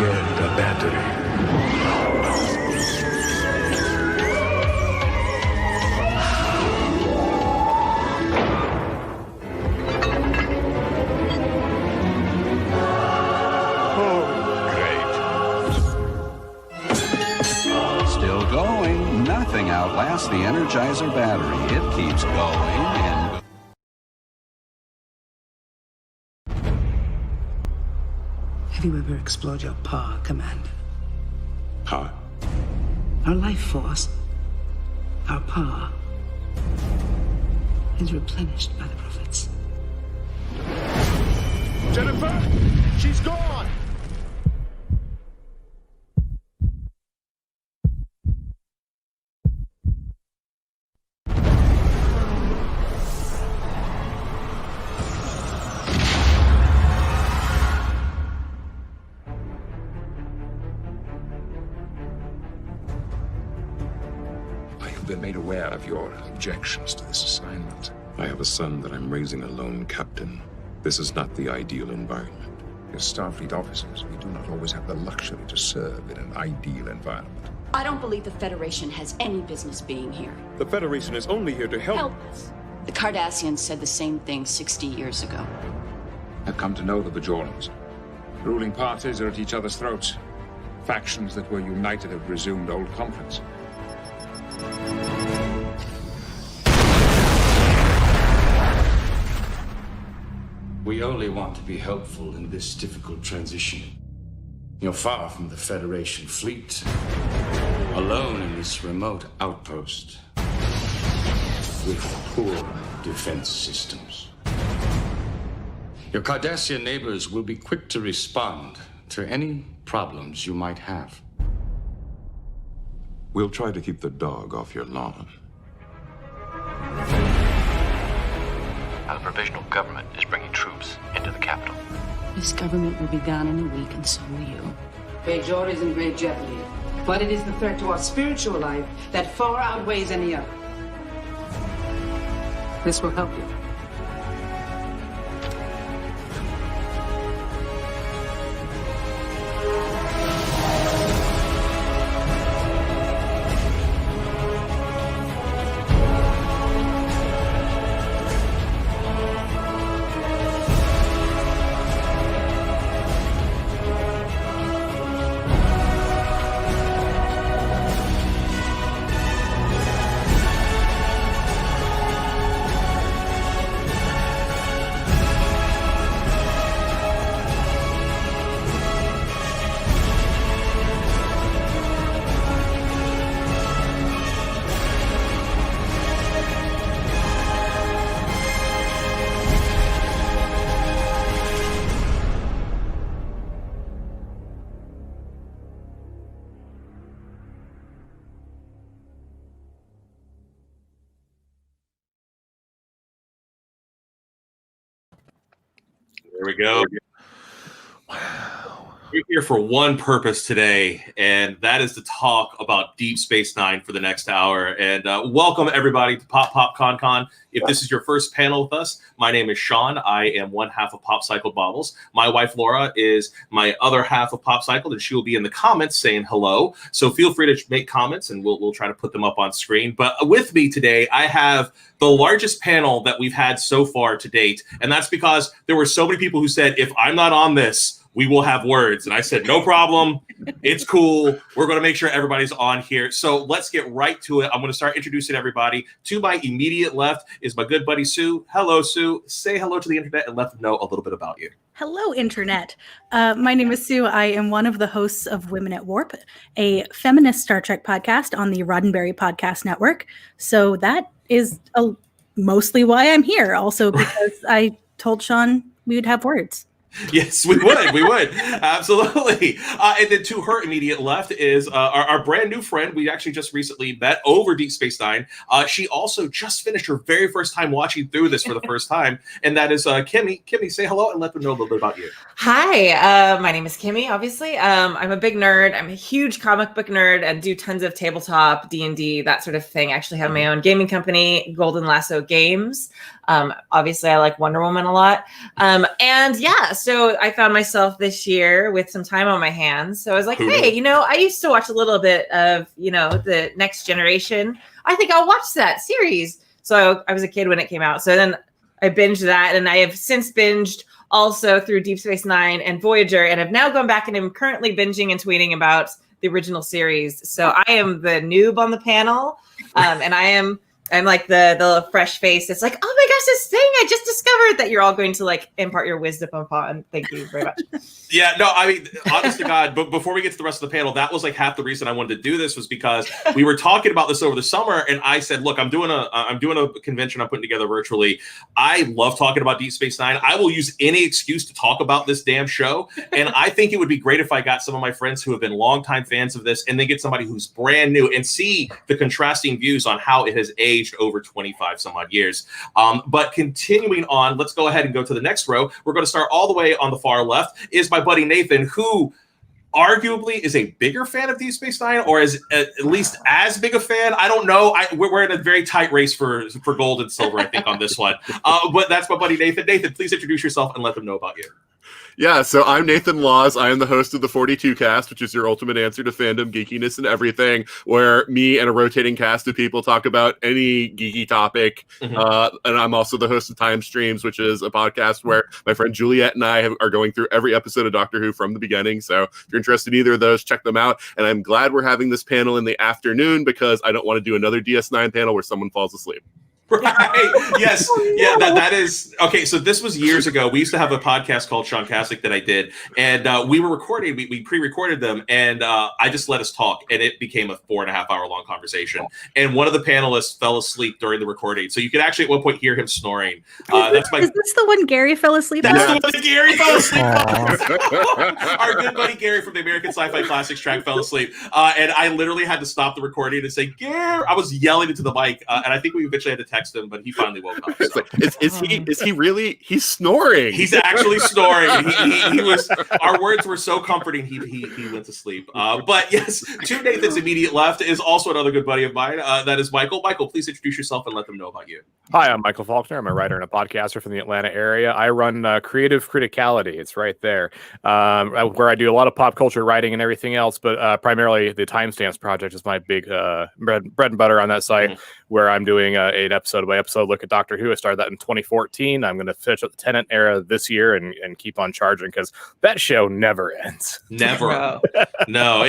get a battery. Nothing outlasts the Energizer battery. It keeps going and... Have you ever explored your PAR, Commander? PAR? Our life force, our PAR, is replenished by the prophets. Jennifer! She's gone! Been made aware of your objections to this assignment. I have a son that I'm raising a lone captain. This is not the ideal environment. As Starfleet officers, we do not always have the luxury to serve in an ideal environment. I don't believe the Federation has any business being here. The Federation is only here to help us. The Cardassians said the same thing 60 years ago. I've come to know the Bajorans. Ruling parties are at each other's throats. Factions that were united have resumed old conflicts. We only want to be helpful in this difficult transition. You're far from the Federation fleet, alone in this remote outpost, with poor defense systems. Your Cardassian neighbors will be quick to respond to any problems you might have. We'll try to keep the dog off your lawn. The provisional government is bringing troops into the capital. This government will be gone in a week, and so will you. Bajor is in great jeopardy, but it is the threat to our spiritual life that far outweighs any other. This will help you. There we go. Wow. We're here for one purpose today, and that is to talk about Deep Space Nine for the next hour. And welcome, everybody, to Pop Pop Con Con. If this is your first panel with us, my name is Sean. I am one half of Pop Cycled Baubles. My wife, Laura, is my other half of Pop Cycled, and she will be in the comments saying hello. So feel free to make comments, and we'll try to put them up on screen. But with me today, I have the largest panel that we've had so far to date, and that's because there were so many people who said, if I'm not on this, we will have words. And I said, no problem. It's cool. We're going to make sure everybody's on here. So let's get right to it. I'm going to start introducing everybody. To my immediate left is my good buddy, Sue. Hello, Sue. Say hello to the internet and let them know a little bit about you. Hello, Internet. My name is Sue. I am one of the hosts of Women at Warp, a feminist Star Trek podcast on the Roddenberry Podcast Network. So that is mostly why I'm here. Also because I told Sean we would have words. Yes, we would. We would. Absolutely. And then to her immediate left is our brand new friend. We actually just recently met over Deep Space Nine. She also just finished her very first time watching through this for the first time. And that is Kimi. Kimi, say hello and let them know a little bit about you. Hi, my name is Kimi, obviously. I'm a big nerd. I'm a huge comic book nerd and do tons of tabletop, D&D, that sort of thing. I actually have my own gaming company, Golden Lasso Games. Obviously, I like Wonder Woman a lot. And yeah, So I found myself this year with some time on my hands. So I was like, hey, I used to watch a little bit of, the Next Generation. I think I'll watch that series. So I was a kid when it came out. So then I binged that, and I have since binged also through Deep Space Nine and Voyager, and have now gone back and am currently binging and tweeting about the original series. So I am the noob on the panel, and I'm like the fresh face. It's like, oh my gosh, this thing I just discovered that you're all going to like impart your wisdom upon. Thank you very much. Yeah, no, I mean, honest to God, but before we get to the rest of the panel, that was like half the reason I wanted to do this, was because we were talking about this over the summer, and I said, look, I'm doing a convention I'm putting together virtually. I love talking about Deep Space Nine. I will use any excuse to talk about this damn show, and I think it would be great if I got some of my friends who have been longtime fans of this, and then get somebody who's brand new and see the contrasting views on how it has aged over 25 some odd years. But continuing on, let's go ahead and go to the next row. We're going to start all the way on the far left. Is my buddy Nathan, who arguably is a bigger fan of Deep Space Nine, or is at least as big a fan. I don't know. We're in a very tight race for gold and silver, I think, on this one. But that's my buddy Nathan. Nathan, please introduce yourself and let them know about you. Yeah, so I'm Nathan Laws. I am the host of the 42 Cast, which is your ultimate answer to fandom, geekiness, and everything, where me and a rotating cast of people talk about any geeky topic. Mm-hmm. And I'm also the host of Time Streams, which is a podcast where my friend Juliet and I are going through every episode of Doctor Who from the beginning. So if you're interested in either of those, check them out. And I'm glad we're having this panel in the afternoon, because I don't want to do another DS9 panel where someone falls asleep. Right. Yes. Yeah. That is okay. So this was years ago. We used to have a podcast called Sean Kasich that I did, and we were recording. We pre-recorded them, and I just let us talk, and it became a 4.5 hour long conversation. And one of the panelists fell asleep during the recording, so you could actually at one point hear him snoring. Is this the one Gary fell asleep? That's the one Gary fell asleep. Our good buddy Gary from the American Sci-Fi Classics track fell asleep, and I literally had to stop the recording and say, "Gary!" I was yelling into the mic, and I think we eventually had to text him, but he finally woke up. So. Is he really? He's snoring. He's actually snoring. He was. Our words were so comforting. He went to sleep. But yes, to Nathan's immediate left is also another good buddy of mine. That is Michael. Michael, please introduce yourself and let them know about you. Hi, I'm Michael Falkner. I'm a writer and a podcaster from the Atlanta area. I run Creative Criticality. It's right there, where I do a lot of pop culture writing and everything else. But primarily, the Timestamps Project is my big bread and butter on that site, where I'm doing an episode by episode look at Doctor Who. I started that in 2014. I'm going to finish up the Tennant era this year and keep on charging, because that show never ends. Never. No.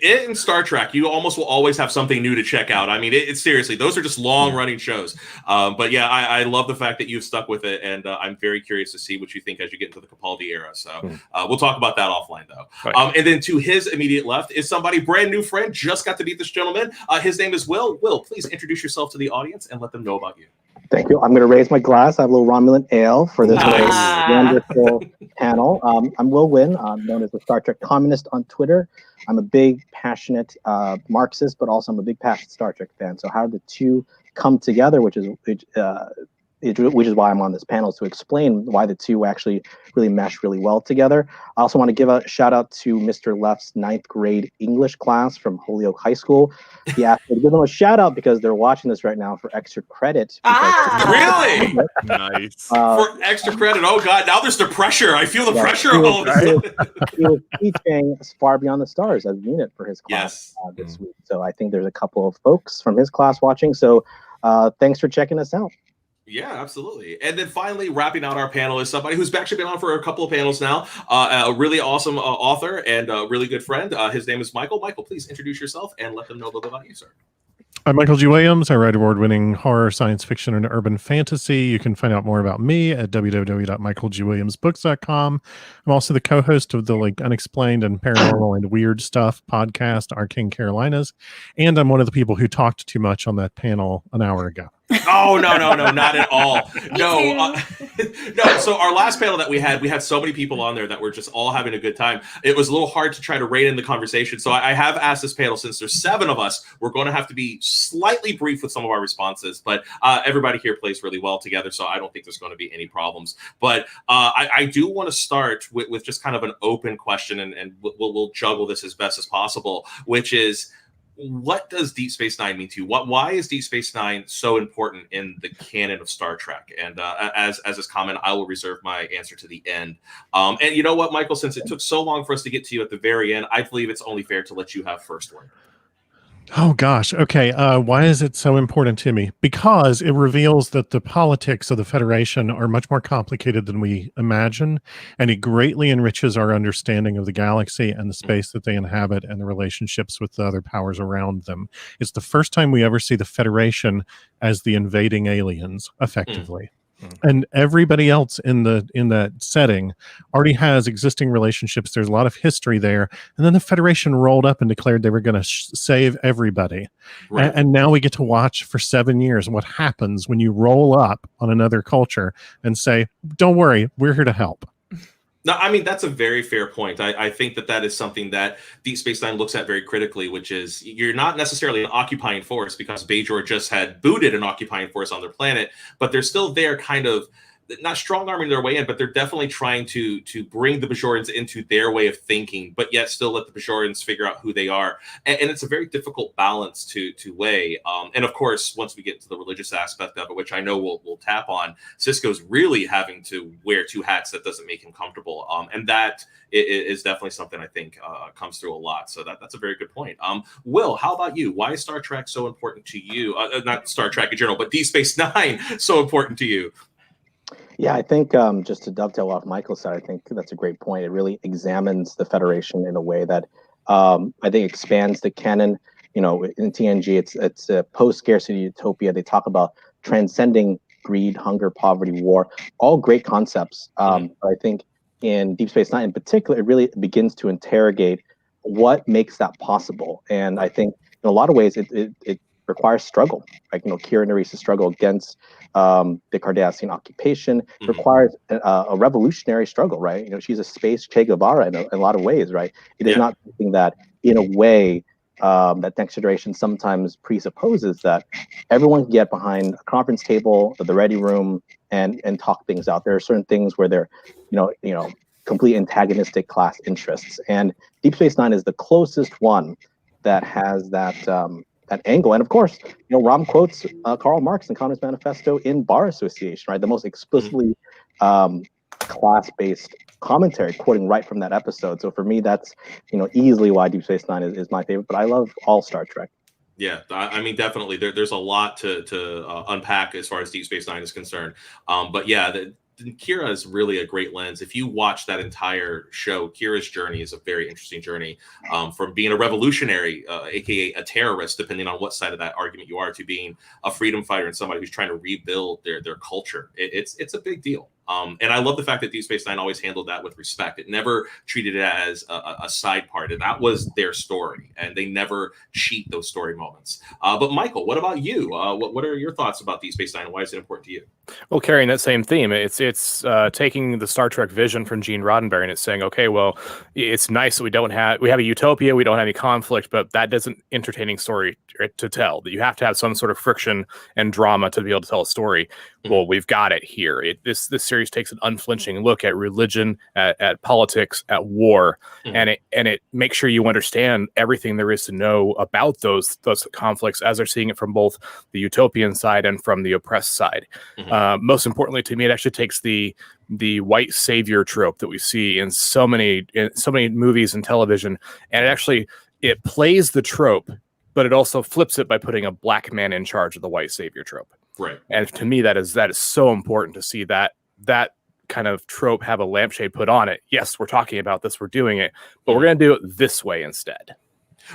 In Star Trek, you almost will always have something new to check out. I mean, it's seriously, those are just long running shows. But yeah, I love the fact that you've stuck with it, and I'm very curious to see what you think as you get into the Capaldi era. So we'll talk about that offline, though. Right. And then to his immediate left is somebody, brand new friend, just got to meet this gentleman. His name is Will. Will, please introduce yourself to the audience and let them know about you. Thank you. I'm going to raise my glass. I have a little Romulan ale for this wonderful panel. I'm Will Nguyen. I'm known as the Star Trek Communist on Twitter. I'm a big, passionate Marxist, but also I'm a big, passionate Star Trek fan. So how the two come together, which is why I'm on this panel, is to explain why the two actually really mesh really well together. I also want to give a shout out to Mr. Left's 9th grade English class from Holyoke High School. He asked me to give them a shout out because they're watching this right now for extra credit. Really? Nice. For extra credit. Oh God, now there's the pressure. I feel the pressure. He was teaching Far Beyond the Stars as unit for his class this week. So I think there's a couple of folks from his class watching. So thanks for checking us out. Yeah, absolutely. And then finally, wrapping out our panel is somebody who's actually been on for a couple of panels now, a really awesome author and a really good friend. His name is Michael. Michael, please introduce yourself and let them know a little bit about you, sir. I'm Michael G. Williams. I write award-winning horror, science fiction, and urban fantasy. You can find out more about me at www.michaelgwilliamsbooks.com. I'm also the co-host of the Unexplained and Paranormal and Weird Stuff podcast, Our King Carolinas, and I'm one of the people who talked too much on that panel an hour ago. Oh, no, not at all. No. So our last panel that we had so many people on there that were just all having a good time. It was a little hard to try to rein in the conversation. So I have asked this panel, since there's 7 of us, we're going to have to be slightly brief with some of our responses, but everybody here plays really well together. So I don't think there's going to be any problems. But I do want to start with just kind of an open question, and we'll juggle this as best as possible, which is, what does Deep Space Nine mean to you? Why is Deep Space Nine so important in the canon of Star Trek? And as is common, I will reserve my answer to the end. And you know what, Michael, since it took so long for us to get to you at the very end, I believe it's only fair to let you have first word. Oh gosh. Okay. Why is it so important to me? Because it reveals that the politics of the Federation are much more complicated than we imagine, and it greatly enriches our understanding of the galaxy and the space that they inhabit and the relationships with the other powers around them. It's the first time we ever see the Federation as the invading aliens, effectively. And everybody else in that setting already has existing relationships. There's a lot of history there. And then the Federation rolled up and declared they were going to save everybody. Right. And now we get to watch for 7 years what happens when you roll up on another culture and say, don't worry, we're here to help. No, I mean, that's a very fair point. I think that is something that Deep Space Nine looks at very critically, which is you're not necessarily an occupying force because Bajor just had booted an occupying force on their planet, but they're still there kind of not strong-arming their way in, but they're definitely trying to bring the Bajorans into their way of thinking, but yet still let the Bajorans figure out who they are. And it's a very difficult balance to weigh. And of course, once we get to the religious aspect of it, which I know we'll tap on, Sisko's really having to wear two hats that doesn't make him comfortable. And that is definitely something I think comes through a lot. So that's a very good point. Will, how about you? Why is Star Trek so important to you? Not Star Trek in general, but Deep Space Nine so important to you? Yeah, I think just to dovetail off Michael's side, I think that's a great point. It really examines the Federation in a way that I think expands the canon. You know, in TNG, it's a post-scarcity utopia. They talk about transcending greed, hunger, poverty, war, all great concepts. But I think in Deep Space Nine in particular, it really begins to interrogate what makes that possible. And I think in a lot of ways, it requires struggle. Like, you know, Kira Neresa's struggle against the Cardassian occupation requires a revolutionary struggle, right? You know, she's a space Che Guevara in a lot of ways, right? It is not something that, in a way, that Next Generation sometimes presupposes that everyone can get behind a conference table, the ready room, and talk things out. There are certain things where they're, you know, complete antagonistic class interests, and Deep Space Nine is the closest one that has that angle. And of course, you know, Rom quotes Karl Marx and Communist Manifesto in Bar Association, right? The most explicitly class-based commentary, quoting right from that episode. So for me, that's, you know, easily why Deep Space Nine is my favorite. But I love all Star Trek. Yeah, I mean, definitely. There's a lot to unpack as far as Deep Space Nine is concerned. But yeah, Kira is really a great lens. If you watch that entire show, Kira's journey is a very interesting journey, from being a revolutionary, aka a terrorist, depending on what side of that argument you are, to being a freedom fighter and somebody who's trying to rebuild their culture. It's a big deal. And I love the fact that Deep Space Nine always handled that with respect. It never treated it as a side part, and that was their story, and they never cheat those story moments. But Michael, what about you? What are your thoughts about Deep Space Nine, and why is it important to you? Well, carrying that same theme, it's taking the Star Trek vision from Gene Roddenberry, and it's saying, okay, well, it's nice that we have a utopia, we don't have any conflict, but that doesn't entertaining story to tell. That you have to have some sort of friction and drama to be able to tell a story. Well, we've got it here. This series takes an unflinching look at religion, at politics, at war, and it makes sure you understand everything there is to know about those conflicts as they're seeing it from both the utopian side and from the oppressed side. Most importantly to me, it actually takes the white savior trope that we see in so many movies and television, and it plays the trope, but it also flips it by putting a black man in charge of the white savior trope. Right. And to me, that is so important to see that kind of trope have a lampshade put on it. Yes, we're talking about this, we're doing it, but we're going to do it this way instead.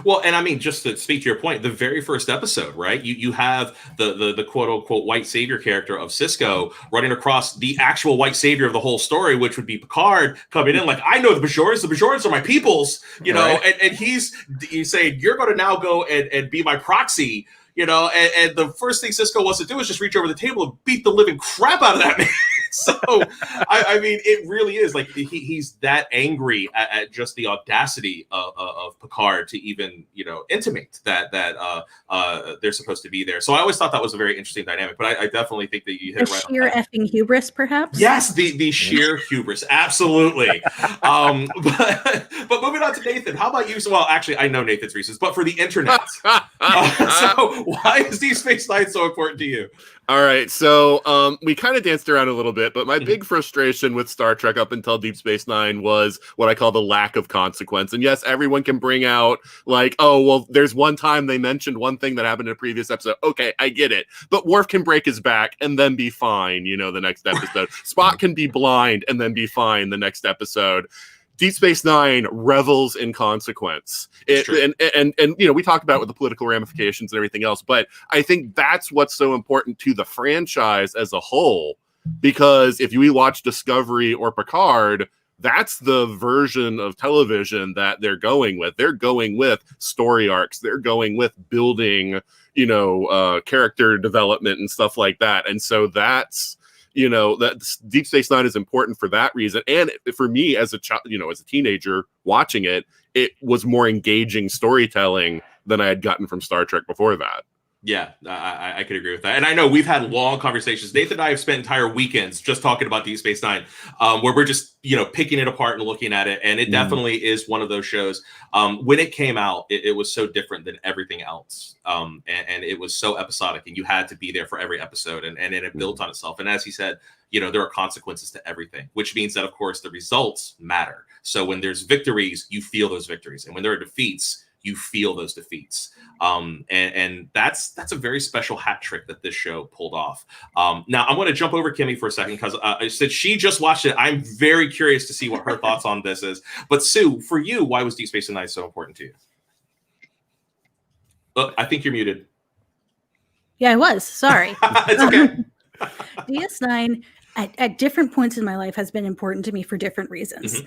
Well, and I mean, just to speak to your point, the very first episode, right? You have the quote unquote white savior character of Sisko running across the actual white savior of the whole story, which would be Picard coming in like, I know the Bajorans are my peoples, you know, right. and he's saying, you're going to now go and be my proxy. You know, and the first thing Sisko wants to do is just reach over the table and beat the living crap out of that man. So, I mean, it really is like he's that angry at just the audacity of Picard to even, intimate that they're supposed to be there. So I always thought that was a very interesting dynamic. But I definitely think that you hit it right on. Sheer effing hubris, perhaps. Yes, the sheer hubris, absolutely. But moving on to Nathan, how about you? So, well, actually, I know Nathan's reasons, but for the internet. So why is Deep Space Nine so important to you? All right, so we kind of danced around a little bit, but my big frustration with Star Trek up until Deep Space Nine was what I call the lack of consequence. And yes, everyone can bring out like, oh, well, there's one time they mentioned one thing that happened in a previous episode. Okay, I get it. But Worf can break his back and then be fine, the next episode. Spock can be blind and then be fine the next episode. Deep Space Nine revels in consequence. And we talked about it with the political ramifications and everything else, but I think that's what's so important to the franchise as a whole, because if you watch Discovery or Picard, that's the version of television that they're going with. They're going with story arcs. They're going with building, character development and stuff like that. And so that's, that Deep Space Nine is important for that reason. And for me as a child, as a teenager watching it, it was more engaging storytelling than I had gotten from Star Trek before that. Yeah, I could agree with that. And I know we've had long conversations. Nathan and I have spent entire weekends just talking about Deep Space Nine, where we're just, picking it apart and looking at it. And it definitely is one of those shows. When it came out, it was so different than everything else. And it was so episodic, and you had to be there for every episode. And it built on itself. And as he said, there are consequences to everything, which means that, of course, the results matter. So when there's victories, you feel those victories. And when there are defeats, you feel those defeats. And that's a very special hat trick that this show pulled off. Now I'm going to jump over Kimi for a second, because since she just watched it, I'm very curious to see what her thoughts on this is. But Sue, for you, why was Deep Space Nine so important to you? Oh, I think you're muted. Yeah, I was. Sorry. It's okay. DS9 at different points in my life has been important to me for different reasons.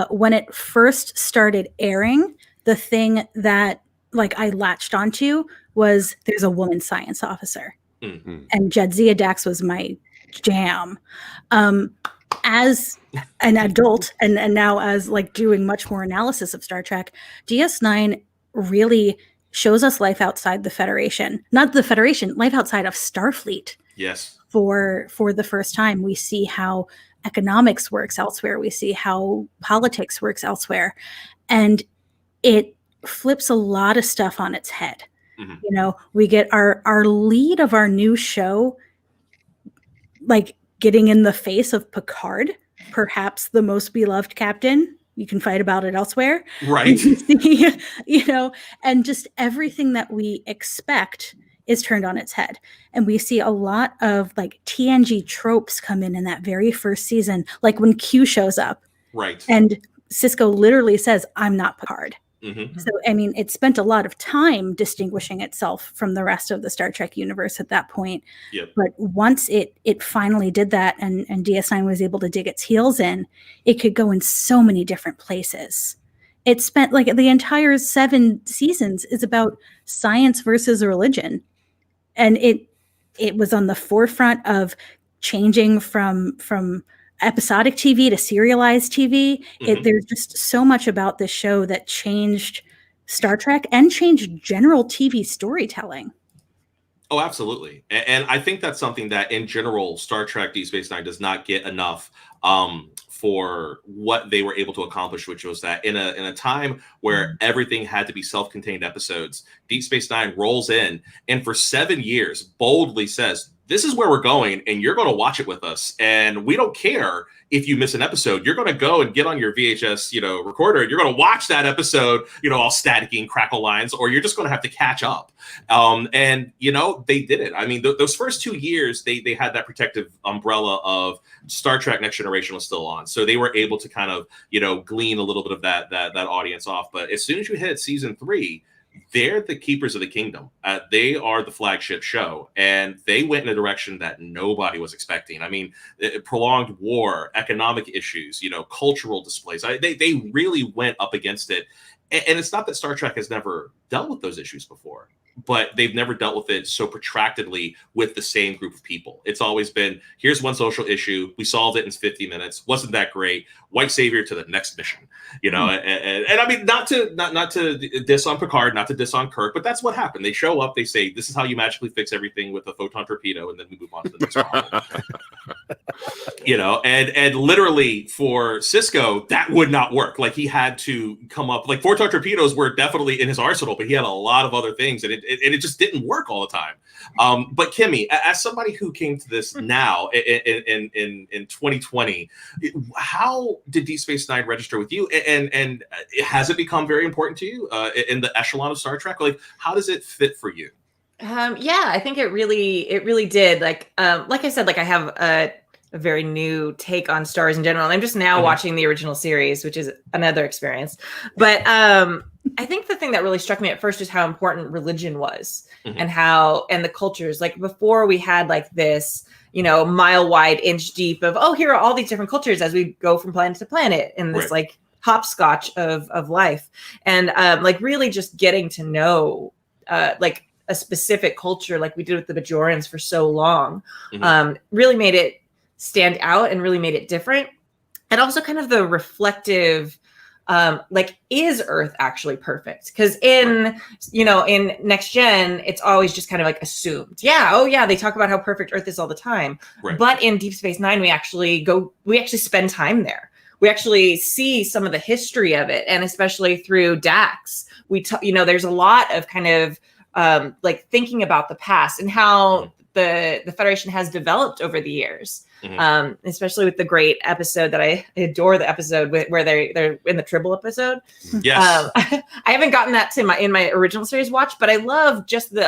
When it first started airing, the thing that I latched onto was there's a woman science officer, and Jadzia Dax was my jam. As an adult and now as doing much more analysis of Star Trek, DS9 really shows us life outside the Federation, not the Federation, life outside of Starfleet. Yes. For the first time, we see how economics works elsewhere. We see how politics works elsewhere. And it flips a lot of stuff on its head. We get our lead of our new show, getting in the face of Picard, perhaps the most beloved captain. You can fight about it elsewhere. Right. And just everything that we expect is turned on its head. And we see a lot of TNG tropes come in that very first season, like when Q shows up. Right. And Cisco literally says, "I'm not Picard." So, it spent a lot of time distinguishing itself from the rest of the Star Trek universe at that point. Yep. But once it finally did that and DS9 was able to dig its heels in, it could go in so many different places. It spent the entire 7 seasons is about science versus religion. And it was on the forefront of changing from episodic TV to serialized TV. There's just so much about this show that changed Star Trek and changed general TV storytelling. Oh, absolutely. And I think that's something that in general, Star Trek Deep Space Nine does not get enough for what they were able to accomplish, which was that in a time where everything had to be self-contained episodes, Deep Space Nine rolls in and for 7 years boldly says, this is where we're going, and you're going to watch it with us. And we don't care if you miss an episode. You're going to go and get on your VHS, recorder. You're going to watch that episode, all staticky and crackle lines, or you're just going to have to catch up. And they did it. I mean, those first 2 years, they had that protective umbrella of Star Trek Next Generation was still on, so they were able to kind of, glean a little bit of that audience off. But as soon as you hit season 3, they're the keepers of the kingdom. They are the flagship show, and they went in a direction that nobody was expecting. I mean, prolonged war, economic issues, cultural displays. They really went up against it. And it's not that Star Trek has never dealt with those issues before, but they've never dealt with it so protractedly with the same group of people. It's always been, here's one social issue. We solved it in 50 minutes. Wasn't that great? White savior to the next mission, you know? And I mean, not to diss on Picard, not to diss on Kirk, but that's what happened. They show up, they say, this is how you magically fix everything with a photon torpedo. And then we move on to the next problem. You know, and literally for Sisko, that would not work. Like he had to come up, like photon torpedoes were definitely in his arsenal, but he had a lot of other things, and it just didn't work all the time. But Kimi, as somebody who came to this now in 2020, how did Deep Space Nine register with you? And has it become very important to you in the echelon of Star Trek? Like, how does it fit for you? Yeah, I think it really did. Like I said, like I have a very new take on stars in general. And I'm just now watching the original series, which is another experience. But I think the thing that really struck me at first is how important religion was and the cultures. Like before we had like this, you know, mile wide, inch deep of, oh, here are all these different cultures as we go from planet to planet in this like hopscotch of life. And like really just getting to know like a specific culture like we did with the Bajorans for so long really made it stand out and really made it different. And also kind of the reflective, like, is Earth actually perfect? Because in Next Gen, it's always just kind of like assumed. Yeah, oh yeah, they talk about how perfect Earth is all the time. Right. But in Deep Space Nine, we actually spend time there. We actually see some of the history of it, and especially through Dax, there's a lot of kind of like thinking about the past and how the Federation has developed over the years. Especially with the great episode that I adore, the episode where they're in the Tribble episode. Yes. I haven't gotten that in my original series watch, but I love just the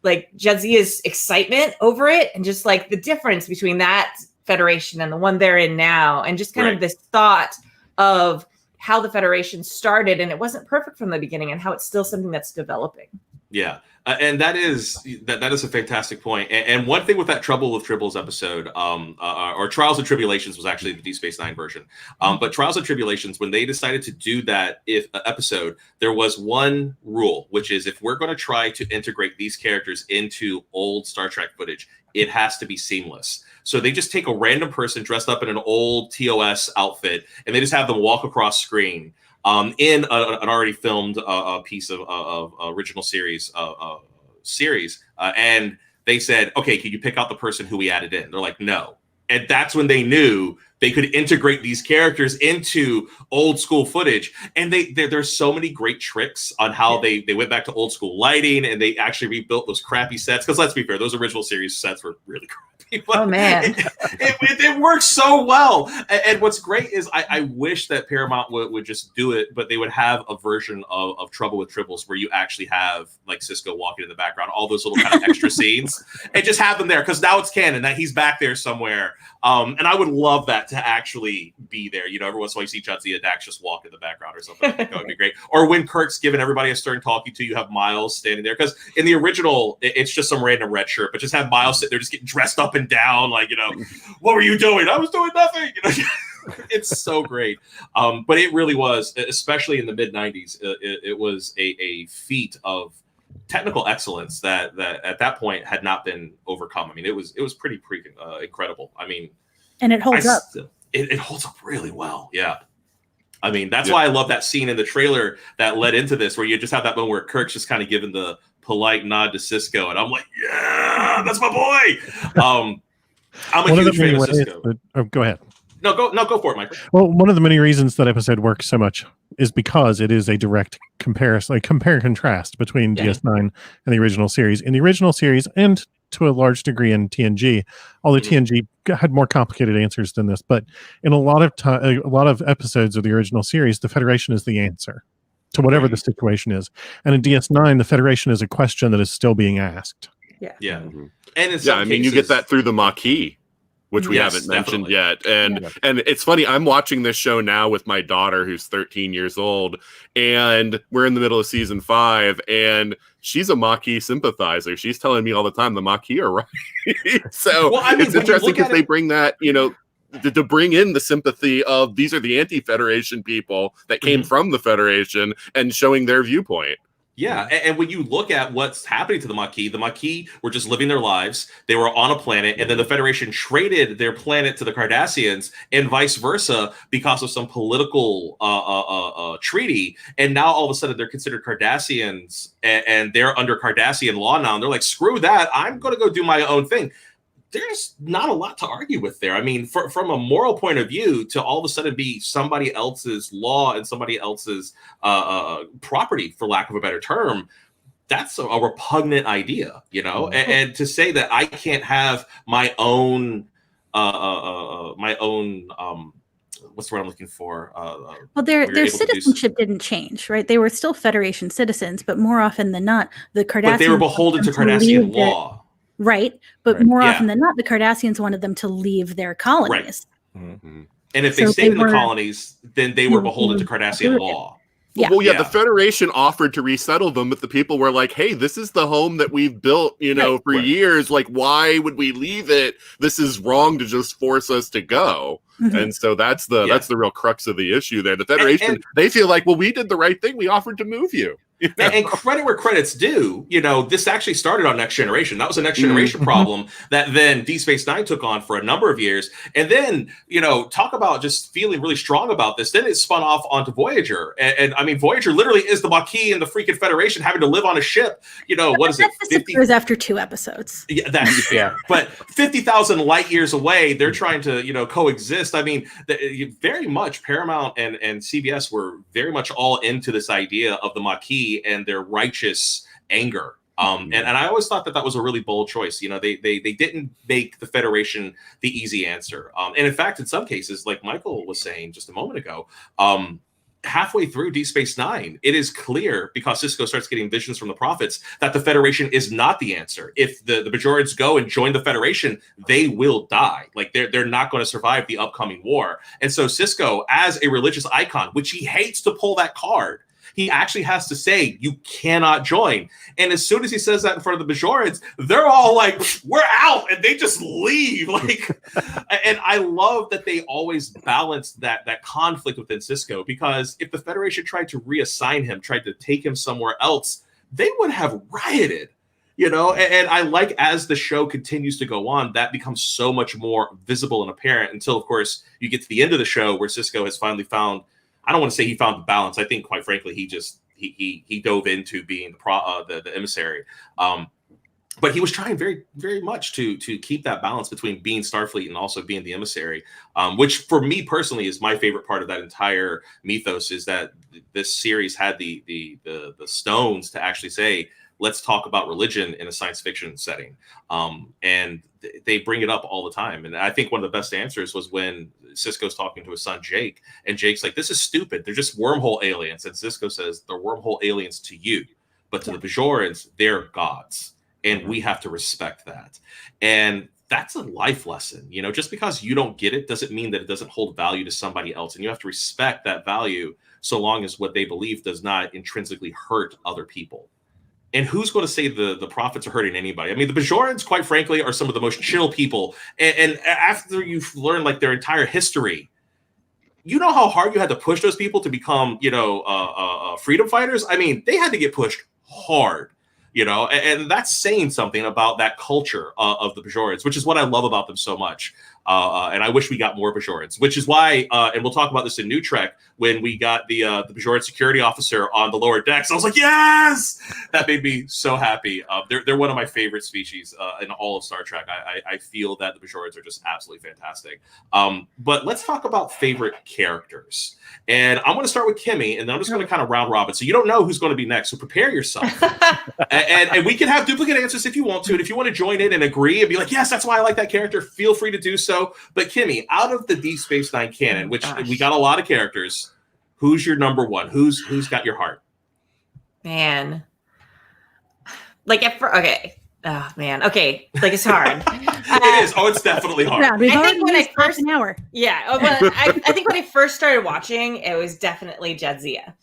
like Jadzia's excitement over it, and just like the difference between that Federation and the one they're in now, and just kind of this thought of how the Federation started, and it wasn't perfect from the beginning, and how it's still something that's developing. Yeah. And that is a fantastic point. And one thing with that Trouble with Tribbles episode, or Trials and Tribulations was actually the Deep Space Nine version. But Trials and Tribulations, when they decided to do that episode, there was one rule, which is if we're going to try to integrate these characters into old Star Trek footage, it has to be seamless. So they just take a random person dressed up in an old TOS outfit, and they just have them walk across screen. In an already filmed piece of original series, and they said, okay, can you pick out the person who we added in? They're like, no. And that's when they knew they could integrate these characters into old school footage. And there's so many great tricks on how they went back to old school lighting, and they actually rebuilt those crappy sets. Because let's be fair, those original series sets were really crappy. But oh man, it works so well. And what's great is I wish that Paramount would just do it, but they would have a version of Trouble with Tribbles where you actually have like Sisko walking in the background, all those little kind of extra scenes, and just have them there, because now it's canon that he's back there somewhere. And I would love that to actually be there. You know, every once in a while you see Jadzia Dax just walk in the background or something. That would be great. Or when Kirk's giving everybody a stern talking to, you have Miles standing there. Because in the original, it's just some random red shirt, but just have Miles sit there just getting dressed up and down, like, you know, what were you doing? I was doing nothing. You know, it's so great. But it really was, especially in the mid 90s, it was a feat of technical excellence that at that point had not been overcome. I mean, it was pretty incredible. I mean, and it holds up. It holds up really well. Yeah. I mean, that's why I love that scene in the trailer that led into this, where you just have that moment where Kirk's just kind of giving the polite nod to Sisko, and I'm like, yeah, that's my boy. I'm a huge fan of Sisko. Go ahead. No, go for it, Michael. Well, one of the many reasons that episode works so much is because it is a direct comparison, like compare and contrast between DS9 and the original series. In the original series, and to a large degree in TNG, although TNG had more complicated answers than this, but in a lot of episodes of the original series, the Federation is the answer to whatever the situation is. And in DS9, the Federation is a question that is still being asked. Yeah. And I mean, you get that through the Maquis, which we haven't mentioned yet. And it's funny, I'm watching this show now with my daughter who's 13 years old, and we're in the middle of season 5, and she's a Maquis sympathizer. She's telling me all the time the Maquis are right. So it's interesting because they bring that, to bring in the sympathy of these are the anti-Federation people that came from the Federation and showing their viewpoint. Yeah, and when you look at what's happening to the Maquis were just living their lives. They were on a planet, and then the Federation traded their planet to the Cardassians, and vice versa, because of some political treaty. And now all of a sudden they're considered Cardassians, and they're under Cardassian law now. And they're like, screw that, I'm going to go do my own thing. There's not a lot to argue with there. I mean, from a moral point of view, to all of a sudden be somebody else's law and somebody else's property, for lack of a better term, that's a repugnant idea, you know. And to say that I can't have my own, what's the word I'm looking for? Well, their citizenship didn't change, right? They were still Federation citizens, but more often than not, the Cardassians. But they were beholden to Cardassian law. Right. But more often than not, the Cardassians wanted them to leave their colonies. Right. And if they stayed in the colonies, then they were beholden to Cardassian law. Yeah. Well, the Federation offered to resettle them, but the people were like, hey, this is the home that we've built, for years. Like, why would we leave it? This is wrong to just force us to go. And so that's the real crux of the issue there. The Federation, they feel like, well, we did the right thing. We offered to move you. And credit where credit's due, this actually started on Next Generation. That was a Next Generation problem that then Deep Space Nine took on for a number of years. And then, talk about just feeling really strong about this. Then it spun off onto Voyager. And I mean, Voyager literally is the Maquis and the freaking Federation having to live on a ship. What is it? 50 years after 2 episodes. Yeah, that's fair. But 50,000 light years away, they're trying to, coexist. I mean, very much Paramount and CBS were very much all into this idea of the Maquis and their righteous anger. And I always thought that was a really bold choice. They didn't make the Federation the easy answer. And in fact, in some cases, like Michael was saying just a moment ago, halfway through Deep Space Nine, it is clear, because Sisko starts getting visions from the prophets, that the Federation is not the answer. If the Bajorans go and join the Federation, they will die. Like they're not going to survive the upcoming war. And so Sisko, as a religious icon, which he hates to pull that card, he actually has to say, you cannot join. And as soon as he says that in front of the Bajorans, they're all like, we're out. And they just leave. And I love that they always balance that conflict within Sisko, because if the Federation tried to reassign him, tried to take him somewhere else, they would have rioted. And I like, as the show continues to go on, that becomes so much more visible and apparent, until, of course, you get to the end of the show where Sisko has finally found, I don't want to say he found the balance. I think, quite frankly, he dove into being the emissary. But he was trying very, very much to keep that balance between being Starfleet and also being the emissary, which for me personally is my favorite part of that entire mythos, is that this series had the stones to actually say, let's talk about religion in a science fiction setting. And they bring it up all the time. And I think one of the best answers was when Sisko's talking to his son, Jake, and Jake's like, this is stupid. They're just wormhole aliens. And Sisko says, they're wormhole aliens to you, but to the Bajorans, they're gods. And we have to respect that. And that's a life lesson. Just because you don't get it doesn't mean that it doesn't hold value to somebody else. And you have to respect that value, so long as what they believe does not intrinsically hurt other people. And who's going to say the prophets are hurting anybody? I mean, the Bajorans, quite frankly, are some of the most chill people. And after you've learned their entire history, you know how hard you had to push those people to become, freedom fighters? I mean, they had to get pushed hard, and that's saying something about that culture of the Bajorans, which is what I love about them so much. And I wish we got more Bajorans, which is why, and we'll talk about this in New Trek, when we got the Bajoran security officer on the lower decks. I was like, yes! That made me so happy. They're one of my favorite species in all of Star Trek. I feel that the Bajorans are just absolutely fantastic. But let's talk about favorite characters. And I'm going to start with Kimi, and then I'm just going to kind of round robin. So you don't know who's going to be next, so prepare yourself. and we can have duplicate answers if you want to. And if you want to join in and agree and be like, yes, that's why I like that character, feel free to do so. But Kimi, out of the Deep Space Nine canon, which we got a lot of characters, who's your number one? Who's got your heart? Man. Okay. Oh man. Okay. It's hard. It is. Oh, it's definitely hard. Yeah, I think when I first an hour. Yeah. Well, I think when I first started watching, it was definitely Jadzia.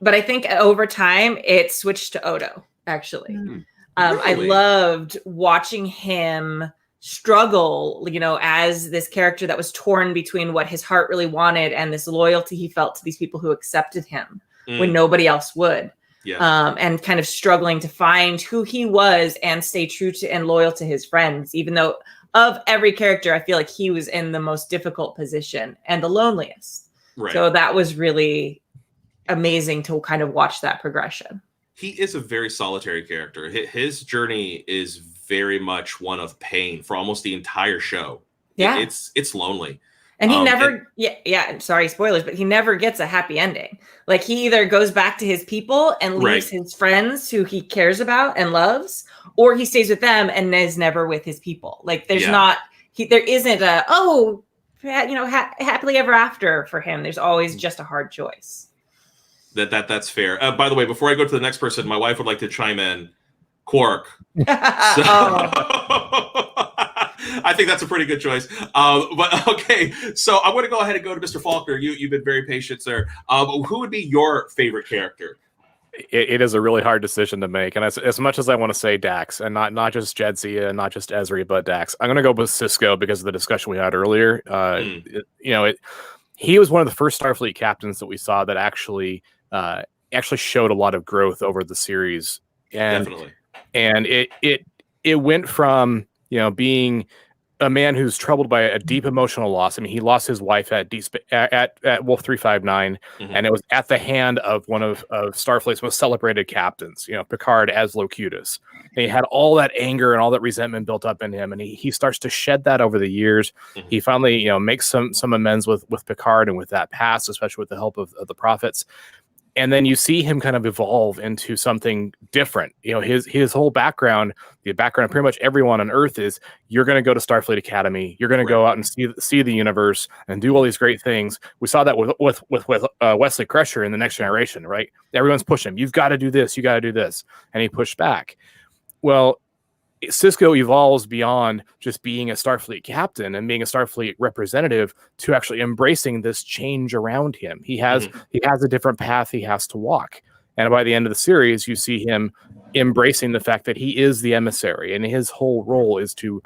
But I think over time it switched to Odo, actually. Really? I loved watching him struggle, as this character that was torn between what his heart really wanted and this loyalty he felt to these people who accepted him when nobody else would. Yeah. And kind of struggling to find who he was and stay true to and loyal to his friends, even though of every character, I feel like he was in the most difficult position and the loneliest. Right. So that was really amazing to kind of watch that progression. He is a very solitary character. His journey is very much one of pain for almost the entire show. Yeah. It's lonely. And he never, sorry, spoilers, but he never gets a happy ending. Like, he either goes back to his people and leaves his friends who he cares about and loves, or he stays with them and is never with his people. Like, there's there isn't happily ever after for him. There's always just a hard choice. That's fair. By the way, before I go to the next person, my wife would like to chime in. Quark. I think that's a pretty good choice. But okay, so I'm going to go ahead and go to Mr. Falkner. You've been very patient, sir. Who would be your favorite character? It is a really hard decision to make, and as much as I want to say Dax, and not just Jadzia, and not just Ezri, but Dax, I'm going to go with Sisko because of the discussion we had earlier. He was one of the first Starfleet captains that we saw that actually showed a lot of growth over the series, and definitely. And it went from being a man who's troubled by a deep emotional loss. I mean, he lost his wife at Wolf 359, and it was at the hand of one of Starfleet's most celebrated captains, Picard as Locutus. And he had all that anger and all that resentment built up in him, and he starts to shed that over the years. He finally, makes some amends with Picard and with that past, especially with the help of the prophets. And then you see him kind of evolve into something different. His whole background, the background of pretty much everyone on Earth is, you're going to go to Starfleet Academy. You're going to go out and see the universe and do all these great things. We saw that with Wesley Crusher in The Next Generation, right? Everyone's pushing him. You've got to do this. You got to do this. And he pushed back. Well, Sisko evolves beyond just being a Starfleet captain and being a Starfleet representative to actually embracing this change around him. He has a different path he has to walk. And by the end of the series, you see him embracing the fact that he is the emissary, and his whole role is to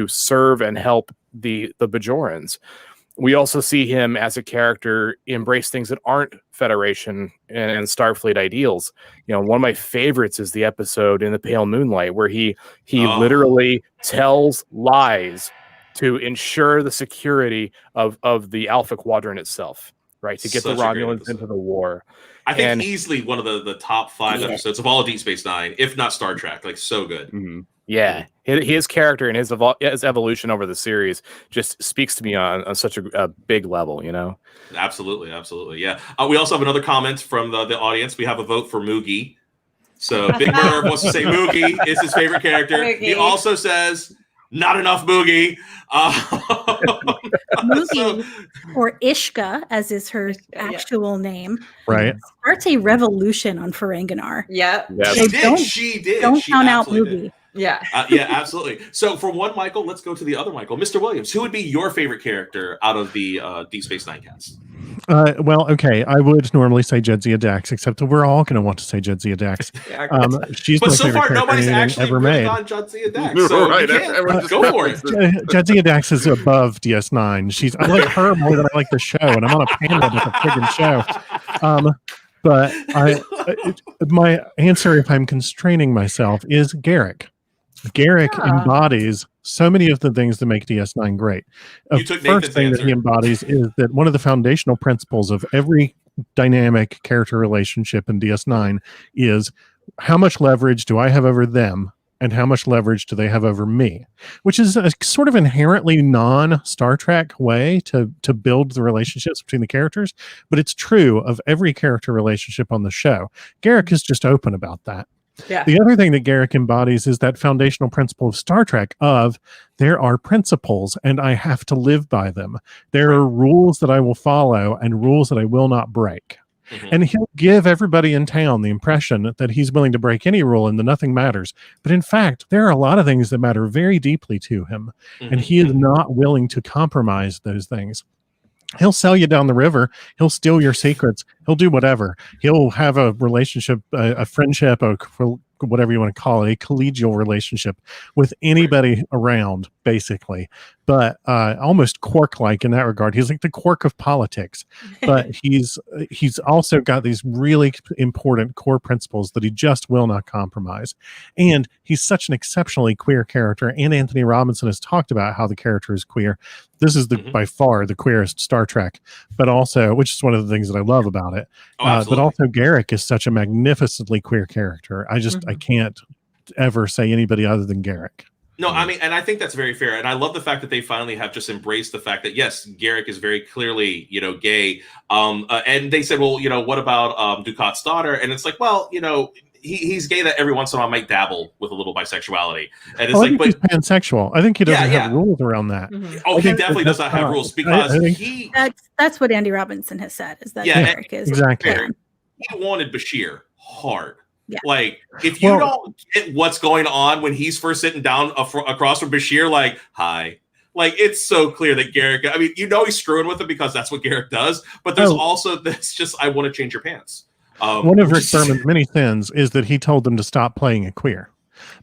serve and help the Bajorans. We also see him as a character embrace things that aren't Federation and Starfleet ideals. One of my favorites is the episode in The Pale Moonlight where he literally tells lies to ensure the security of the Alpha Quadrant itself, right? To get the Romulans into the war. I think easily one of the top 5 episodes of all of Deep Space Nine, if not Star Trek. Like, so good. Mm-hmm. Yeah, his character and his evolution over the series just speaks to me on such a big level, Absolutely. Yeah. We also have another comment from the audience. We have a vote for Moogie. So Big Merv wants to say Moogie is his favorite character. Moogie. He also says, not enough Moogie. Moogie, or Ishka, as is her actual name, right, starts a revolution on Ferenginar. Yeah. She did. Don't count out Moogie. Yeah. Yeah, absolutely. So for one Michael, let's go to the other Michael. Mr. Williams, who would be your favorite character out of the Deep Space Nine cast? Well, okay, I would normally say Jadzia Dax, except that we're all going to want to say Jadzia Dax. She's my so far, nobody's actually ever made on Jadzia Dax. So right, go for it. Jadzia Dax is above DS9. I like her more than I like the show, and I'm on a panel with a friggin' show. But my answer, if I'm constraining myself, is Garrick. Garrick embodies so many of the things that make DS9 great. The first thing that he embodies is that one of the foundational principles of every dynamic character relationship in DS9 is how much leverage do I have over them and how much leverage do they have over me, which is a sort of inherently non-Star Trek way to build the relationships between the characters, but it's true of every character relationship on the show. Garrick is just open about that. Yeah. The other thing that Garrick embodies is that foundational principle of Star Trek of there are principles and I have to live by them. There are rules that I will follow and rules that I will not break. Mm-hmm. And he'll give everybody in town the impression that he's willing to break any rule and that nothing matters. But in fact, there are a lot of things that matter very deeply to him. Mm-hmm. And he is not willing to compromise those things. He'll sell you down the river. He'll steal your secrets. He'll do whatever. He'll have a relationship, a friendship, a whatever you want to call it, a collegial relationship with anybody around, basically. But almost Quark-like in that regard. He's like the Quark of politics, but he's also got these really important core principles that he just will not compromise. And he's such an exceptionally queer character. And Anthony Robinson has talked about how the character is queer. This is by far the queerest Star Trek, but also, which is one of the things that I love about it. But also Garak is such a magnificently queer character. I can't ever say anybody other than Garak. No, I mean, and I think that's very fair. And I love the fact that they finally have just embraced the fact that, yes, Garak is very clearly, gay. And they said, well, what about Ducat's daughter? And it's like, well, he's gay that every once in a while might dabble with a little bisexuality. And it's he's pansexual. I think he doesn't have rules around that. Oh, he definitely does not have rules because that's what Andy Robinson has said, is that Garak is exactly. He wanted Bashir hard. Yeah. Like, if you don't get what's going on when he's first sitting down across from Bashir, like, hi. Like, it's so clear that Garak, I mean, he's screwing with him because that's what Garak does. But there's also this just, I want to change your pants. One of Rick Berman's many sins is that he told them to stop playing it queer.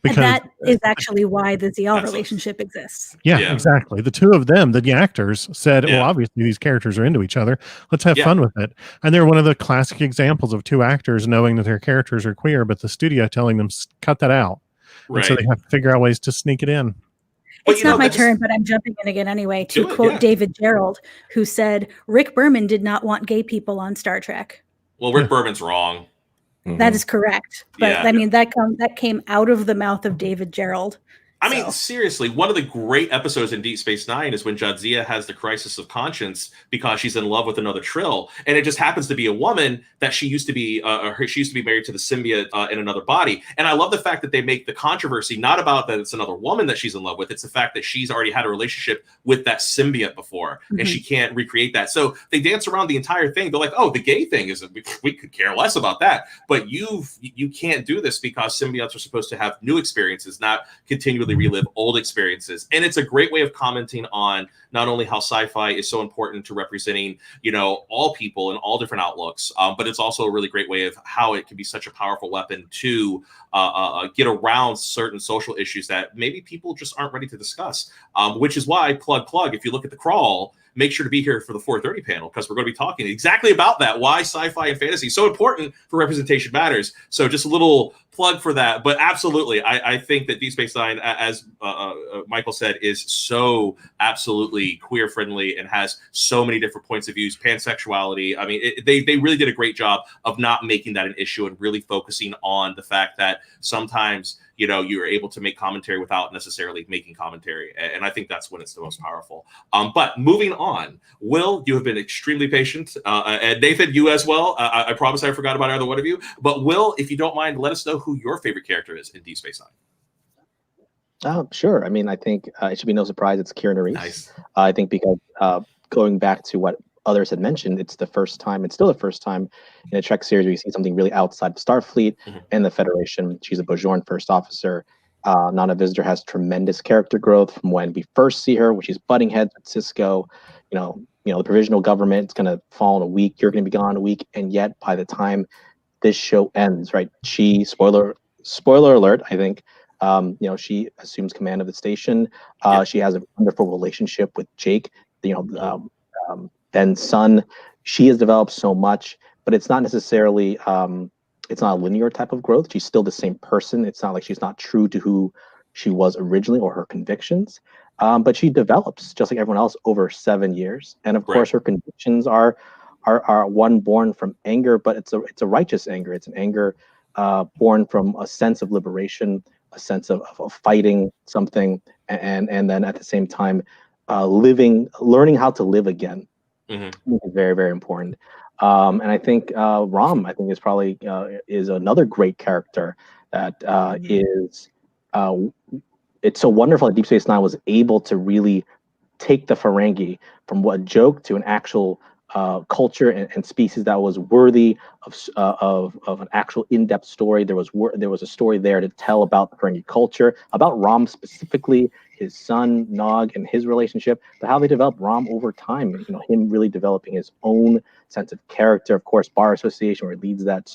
Because that is actually why the ZL relationship exists. Yeah, exactly. The two of them, the actors, said, well, obviously these characters are into each other. Let's have fun with it. And they're one of the classic examples of two actors knowing that their characters are queer, but the studio telling them, cut that out. Right. And so they have to figure out ways to sneak it in. It's not my turn, but I'm jumping in again anyway to quote David Gerald, who said, Rick Berman did not want gay people on Star Trek. Well, Rick Berman's wrong. That is correct. But I mean, that came out of the mouth of David Gerald. I mean, seriously, one of the great episodes in Deep Space Nine is when Jadzia has the crisis of conscience because she's in love with another Trill, and it just happens to be a woman that she used to be. She used to be married to the symbiote in another body. And I love the fact that they make the controversy not about that it's another woman that she's in love with; it's the fact that she's already had a relationship with that symbiote before, and she can't recreate that. So they dance around the entire thing. They're like, "Oh, the gay thing is we could care less about that, but you can't do this because symbiotes are supposed to have new experiences, not continually relive old experiences." And it's a great way of commenting on not only how sci-fi is so important to representing, all people and all different outlooks, but it's also a really great way of how it can be such a powerful weapon to get around certain social issues that maybe people just aren't ready to discuss, which is why plug, if you look at the crawl, make sure to be here for the 4:30 panel, because we're going to be talking exactly about that, why sci-fi and fantasy is so important for Representation Matters. So just a little plug for that. But absolutely, I think that Deep Space Nine, as Michael said, is so absolutely queer friendly and has so many different points of views, pansexuality. I mean, they really did a great job of not making that an issue and really focusing on the fact that sometimes you're able to make commentary without necessarily making commentary. And I think that's when it's the most powerful. But moving on, Will, you have been extremely patient. And Nathan, you as well. I promise I forgot about either one of you. But Will, if you don't mind, let us know who your favorite character is in Deep Space Nine. Sure. I mean, I think it should be no surprise it's Kieran Reese. Nice. I think because going back to what others had mentioned, it's still the first time in a Trek series we see something really outside of Starfleet and the Federation. She's a Bajoran first officer. Nana Visitor has tremendous character growth from when we first see her, when she's butting heads with Cisco. The provisional government is going to fall in a week. You're going to be gone in a week, and yet by the time this show ends, right? She spoiler alert, I think. She assumes command of the station. She has a wonderful relationship with Jake. Ben's son. She has developed so much, but it's not necessarily it's not a linear type of growth. She's still the same person. It's not like she's not true to who she was originally or her convictions, but she develops just like everyone else over 7 years. And of course, her convictions are one born from anger, but it's a righteous anger. It's an anger born from a sense of liberation, a sense of fighting something, and then at the same time learning how to live again. Is very, very important. And I think Rom, is probably is another great character that is. It's so wonderful that Deep Space Nine was able to really take the Ferengi from what joke to an actual culture and species that was worthy of an actual in-depth story. There was a story there to tell about the Ferengi culture, about Rom specifically, his son Nog and his relationship, but how they developed Rom over time. You know, him really developing his own sense of character. Of course, Bar Association, where he leads that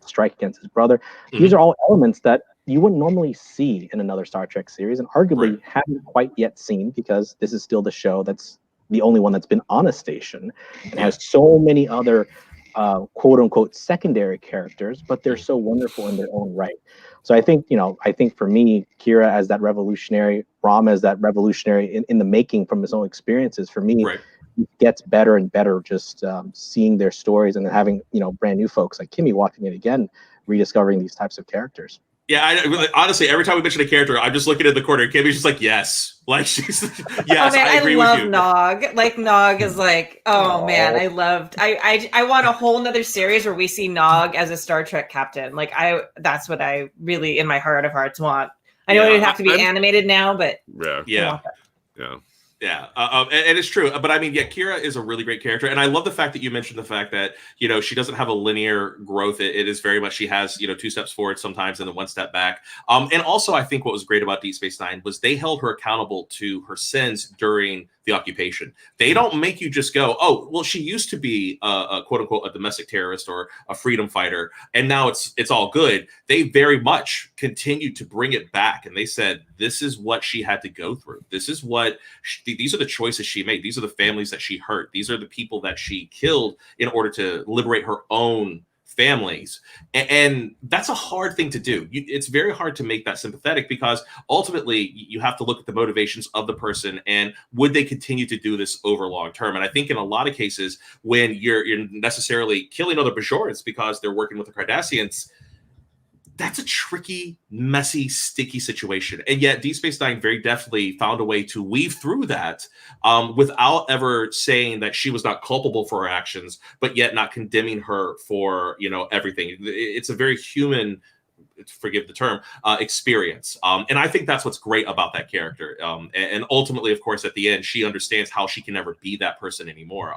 strike against his brother. These are all elements that you wouldn't normally see in another Star Trek series, and arguably haven't quite yet seen, because this is still the show that's the only one that's been on a station and has so many other quote unquote secondary characters, but they're so wonderful in their own right. So I think for me, Kira as that revolutionary, Rom as that revolutionary in the making from his own experiences, for me, it gets better and better just seeing their stories and then having, brand new folks like Kimi watching it again, rediscovering these types of characters. Yeah, honestly, every time we mention a character, I'm just looking at the corner, and Kimmy's just like, yes. Like, she's, yes, I agree love with you. Nog. Like, Nog is like, man, I want a whole nother series where we see Nog as a Star Trek captain. Like, that's what I really, in my heart of hearts, want. I know it would have to be animated now, but yeah. And it's true. But I mean, Kira is a really great character. And I love the fact that you mentioned the fact that, she doesn't have a linear growth. It is very much, she has, 2 steps forward sometimes and then 1 step back. And also, I think what was great about Deep Space Nine was they held her accountable to her sins during the occupation. They don't make you just go, oh, well, she used to be a quote unquote a domestic terrorist or a freedom fighter, and now it's all good. They very much continued to bring it back, and they said, this is what she had to go through. This is what these are the choices she made. These are the families that she hurt. These are the people that she killed in order to liberate her own families. And that's a hard thing to do. It's very hard to make that sympathetic, because ultimately you have to look at the motivations of the person and would they continue to do this over long term. And I think in a lot of cases, when you're necessarily killing other Bajorans because they're working with the Cardassians, that's a tricky, messy, sticky situation. And yet Deep Space Nine very definitely found a way to weave through that without ever saying that she was not culpable for her actions, but yet not condemning her for, everything. It's a very human, forgive the term, experience. And I think that's what's great about that character. And ultimately, of course, at the end, she understands how she can never be that person anymore.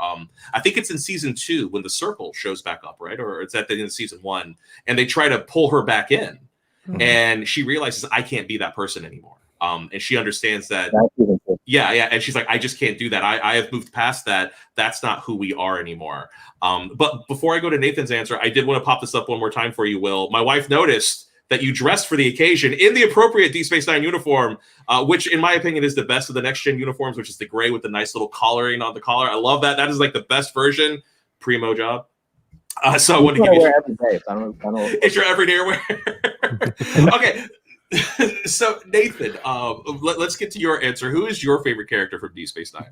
I think it's in season 2 when the Circle shows back up, right? Or it's at the end of season 1, and they try to pull her back in. Mm-hmm. And she realizes, I can't be that person anymore. And she understands that. And she's like, I just can't do that. I have moved past that. That's not who we are anymore. But before I go to Nathan's answer, I did want to pop this up one more time for you, Will. My wife noticed that you dressed for the occasion in the appropriate Deep Space Nine uniform, which in my opinion is the best of the next gen uniforms, which is the gray with the nice little collaring on the collar. I love that. That is like the best version. Primo job. So I want to give you every day. I don't it's your everyday wear. Okay. So Nathan, let's get to your answer. Who is your favorite character from Deep Space Nine?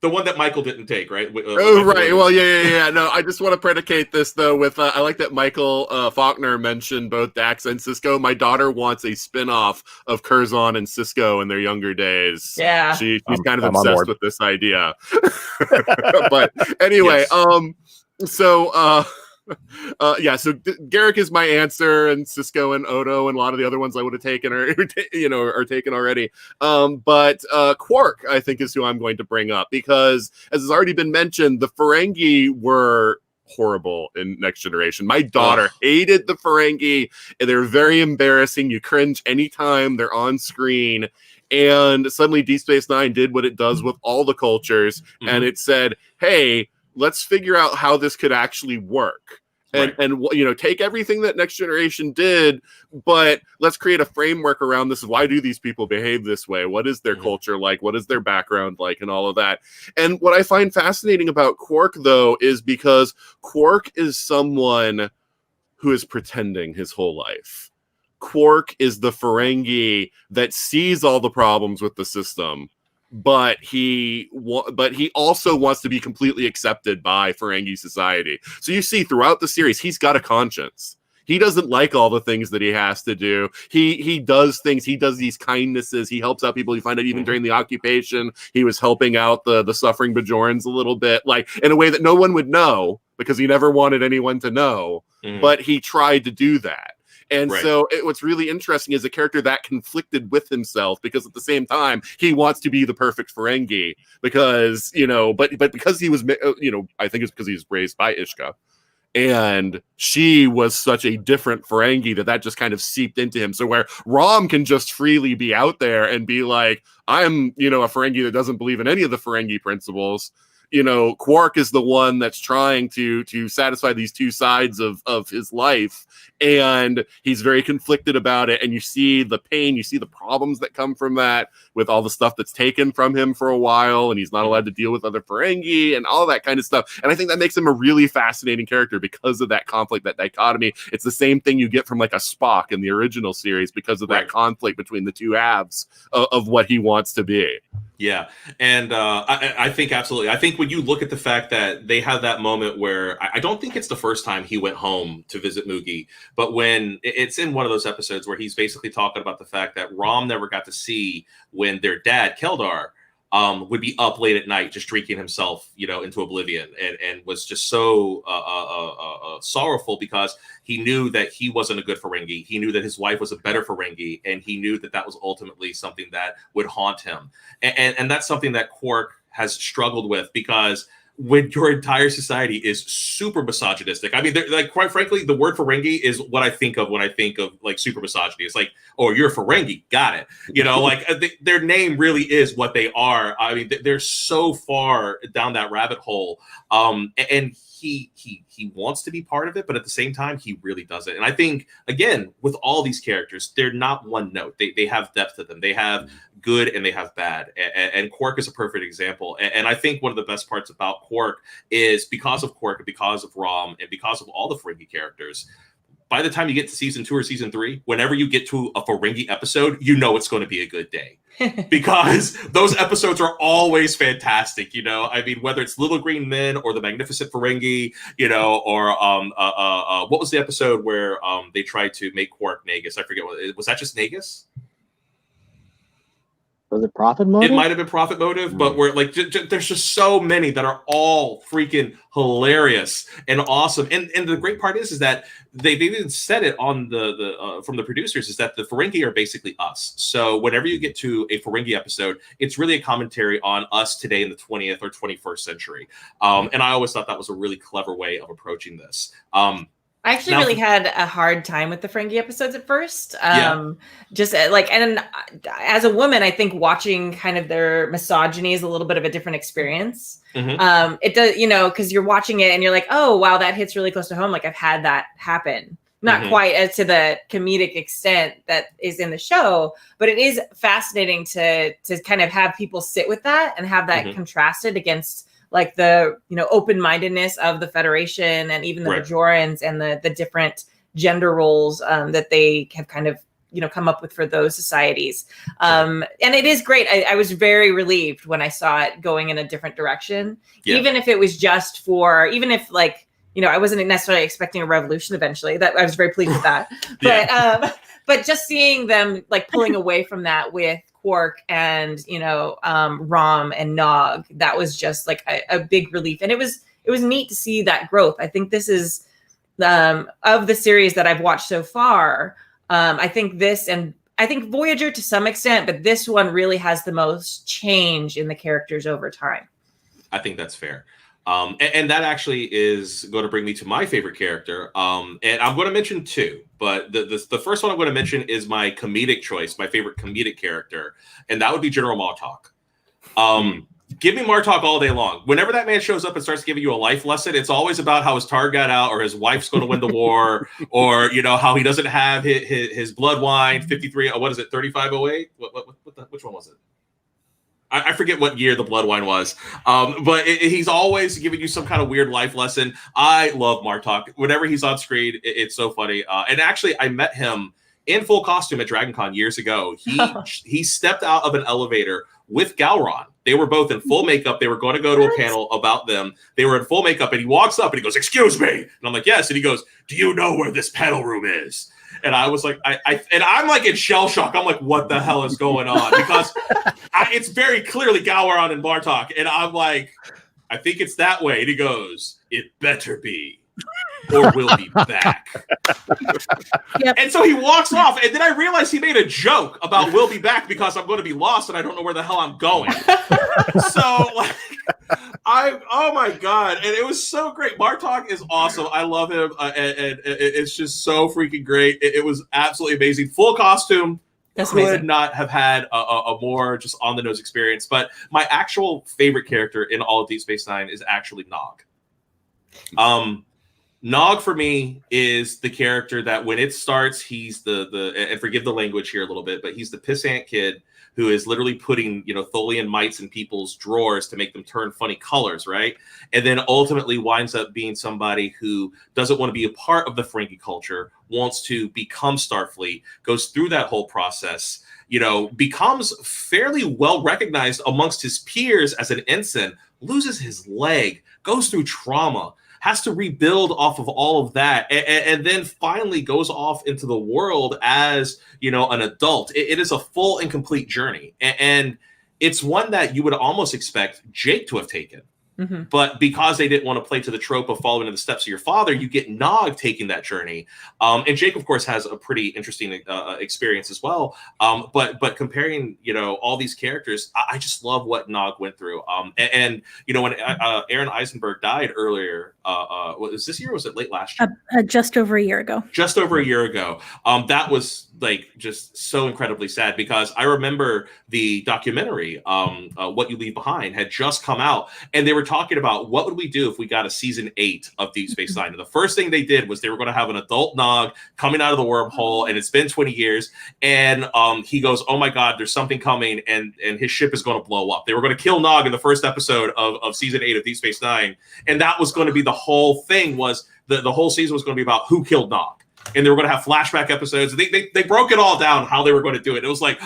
The one that Michael didn't take, right? Right. Well, yeah. No, I just want to predicate this though with I like that Michael Falkner mentioned both Dax and Sisko. My daughter wants a spin-off of Curzon and Sisko in their younger days. Yeah, she's kind of obsessed with this idea. But anyway, so Garrick is my answer, and Sisko and Odo and a lot of the other ones I would have taken are taken already. But Quark, I think, is who I'm going to bring up, because as has already been mentioned, the Ferengi were horrible in Next Generation. My daughter hated the Ferengi, and they're very embarrassing. You cringe anytime they're on screen. And suddenly Deep Space Nine did what it does with all the cultures, and it said, hey, let's figure out how this could actually work. And take everything that Next Generation did, but let's create a framework around this. Why do these people behave this way? What is their culture like? What is their background like? And all of that. And what I find fascinating about Quark, though, is because Quark is someone who is pretending his whole life. Quark is the Ferengi that sees all the problems with the system, but he also wants to be completely accepted by Ferengi society. So you see throughout the series, he's got a conscience. He doesn't like all the things that he has to do. He does things. He does these kindnesses. He helps out people. You find out even during the occupation, he was helping out the suffering Bajorans a little bit, like in a way that no one would know, because he never wanted anyone to know. But he tried to do that. And so what's really interesting is a character that conflicted with himself, because at the same time he wants to be the perfect Ferengi because, but because he was, I think it's because he's raised by Ishka. And she was such a different Ferengi that just kind of seeped into him. So where Rom can just freely be out there and be like, I'm, a Ferengi that doesn't believe in any of the Ferengi principles. Quark is the one that's trying to satisfy these two sides of his life, and he's very conflicted about it. And you see the pain, you see the problems that come from that, with all the stuff that's taken from him for a while, and he's not allowed to deal with other Ferengi and all that kind of stuff. And I think that makes him a really fascinating character because of that conflict, that dichotomy. It's the same thing you get from like a Spock in the original series because of that conflict between the two halves of what he wants to be. Yeah. And I think absolutely. I think when you look at the fact that they have that moment where I don't think it's the first time he went home to visit Moogie, but when it's in one of those episodes where he's basically talking about the fact that Rom never got to see when their dad, Keldar, would be up late at night just drinking himself, into oblivion, and was just so sorrowful because he knew that he wasn't a good Ferengi. He knew that his wife was a better Ferengi, and he knew that that was ultimately something that would haunt him. And that's something that Quark has struggled with, because when your entire society is super misogynistic. I mean, like, quite frankly, the word Ferengi is what I think of when I think of like super misogyny. It's like, oh, you're a Ferengi, got it. Like their name really is what they are. I mean, they're so far down that rabbit hole. And he wants to be part of it, but at the same time, he really doesn't. And I think, again, with all these characters, they're not one note. They have depth to them. They have good and they have bad. And Quark is a perfect example. And I think one of the best parts about Quark is because of Quark and because of Rom and because of all the Ferengi characters, by the time you get to season 2 or season 3, whenever you get to a Ferengi episode, it's going to be a good day. Because those episodes are always fantastic, I mean, whether it's Little Green Men or the Magnificent Ferengi, or what was the episode where they tried to make Quark Nagus? I forget was that just Nagus? Was it Profit Motive? It might have been Profit Motive, but we're like, there's just so many that are all freaking hilarious and awesome. And the great part is that they've even said it on the from the producers, is that the Ferengi are basically us. So whenever you get to a Ferengi episode, it's really a commentary on us today in the 20th or 21st century. And I always thought that was a really clever way of approaching this. I actually really had a hard time with the Ferengi episodes at first. Just like, and as a woman, I think watching kind of their misogyny is a little bit of a different experience. It does, because you're watching it and you're like, oh, wow, that hits really close to home. Like, I've had that happen. Not quite as to the comedic extent that is in the show, but it is fascinating to kind of have people sit with that and have that contrasted against like the, open-mindedness of the Federation and even the Bajorans and the different gender roles that they have kind of, come up with for those societies. And it is great. I was very relieved when I saw it going in a different direction, even if it was just even if like, I wasn't necessarily expecting a revolution eventually. That I was very pleased with that. But just seeing them like pulling away from that with Quark and Rom and Nog, that was just like a big relief, and it was neat to see that growth. I think this is of the series that I've watched so far. I think this, and I think Voyager to some extent, but this one really has the most change in the characters over time. I think that's fair. And that actually is going to bring me to my favorite character. And I'm going to mention two, but the first one I'm going to mention is my comedic choice, my favorite comedic character, and that would be General Martok. Give me Martok all day long. Whenever that man shows up and starts giving you a life lesson, it's always about how his tar got out, or his wife's going to win the war, or how he doesn't have his blood wine 53. What is it? 3508? Which one was it? I forget what year the blood wine was, but he's always giving you some kind of weird life lesson. I love Martok. Whenever he's on screen, it's so funny. And actually, I met him in full costume at DragonCon years ago. He stepped out of an elevator with Gowron. They were both in full makeup. They were going to go to a panel about them. They were in full makeup, and he walks up and he goes, "Excuse me," and I'm like, "Yes," and he goes, "Do you know where this panel room is?" And I was like, I'm like in shell shock. I'm like, what the hell is going on? Because it's very clearly Gowron and Martok. And I'm like, I think it's that way. And he goes, "It better be." or we'll be back. Yep. And so he walks off, and then I realized he made a joke about we'll be back because I'm going to be lost and I don't know where the hell I'm going. So like, oh my God. And it was so great. Martok is awesome. I love him. And it's just so freaking great. It was absolutely amazing. Full costume. That's Could amazing. not have had a more just on the nose experience. But my actual favorite character in all of Deep Space Nine is actually Nog. Nog for me is the character that when it starts, he's the and forgive the language here a little bit, but he's the pissant kid who is literally putting, Tholian mites in people's drawers to make them turn funny colors, right? And then ultimately winds up being somebody who doesn't want to be a part of the Ferengi culture, wants to become Starfleet, goes through that whole process, becomes fairly well recognized amongst his peers as an ensign, loses his leg, goes through trauma, has to rebuild off of all of that, and then finally goes off into the world as, an adult. It is a full and complete journey. And it's one that you would almost expect Jake to have taken. Mm-hmm. But because they didn't want to play to the trope of following in the steps of your father, you get Nog taking that journey. And Jake, of course, has a pretty interesting experience as well. But comparing, all these characters, I just love what Nog went through. And when Aaron Eisenberg died earlier, was this year or was it late last year? Just over a year ago. Just over a year ago. That was like just so incredibly sad because I remember the documentary, What You Leave Behind, had just come out, and they were talking about what would we do if we got a season 8 of Deep Space Nine. And the first thing they did was they were going to have an adult Nog coming out of the wormhole, and it's been 20 years, and he goes, oh my God, there's something coming, and his ship is going to blow up. They were going to kill Nog in the first episode of season 8 of Deep Space Nine, and that was going to be the whole thing. Was the whole season was going to be about who killed Nog. And they were going to have flashback episodes. They broke it all down how they were going to do it. It was like,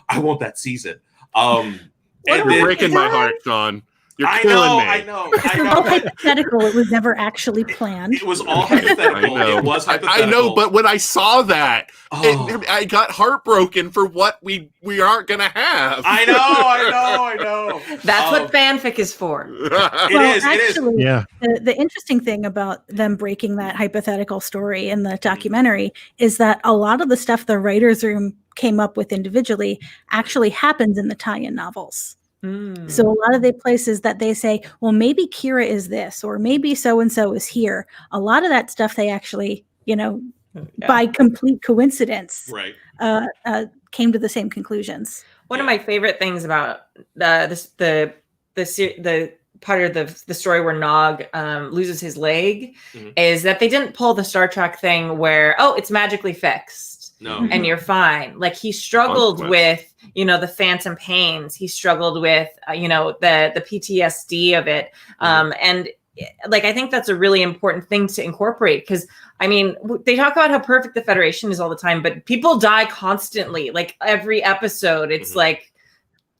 I want that season. You're breaking my heart, Sean. You're killing me. I know. It's all hypothetical. It was never actually planned. It was all hypothetical. It was hypothetical. I know, but when I saw that, I got heartbroken for what we aren't going to have. I know. That's what fanfic is for. It is. Yeah. The interesting thing about them breaking that hypothetical story in the documentary is that a lot of the stuff the writer's room came up with individually actually happens in the tie-in novels. So a lot of the places that they say, well, maybe Kira is this, or maybe so-and-so is here. A lot of that stuff they actually, by complete coincidence, right, came to the same conclusions. One of my favorite things about the part of the story where Nog loses his leg is that they didn't pull the Star Trek thing where, it's magically fixed. No. And you're fine. Like he struggled with, the phantom pains. He struggled with, the PTSD of it. And like, I think that's a really important thing to incorporate because, they talk about how perfect the Federation is all the time, but people die constantly. Like every episode, it's like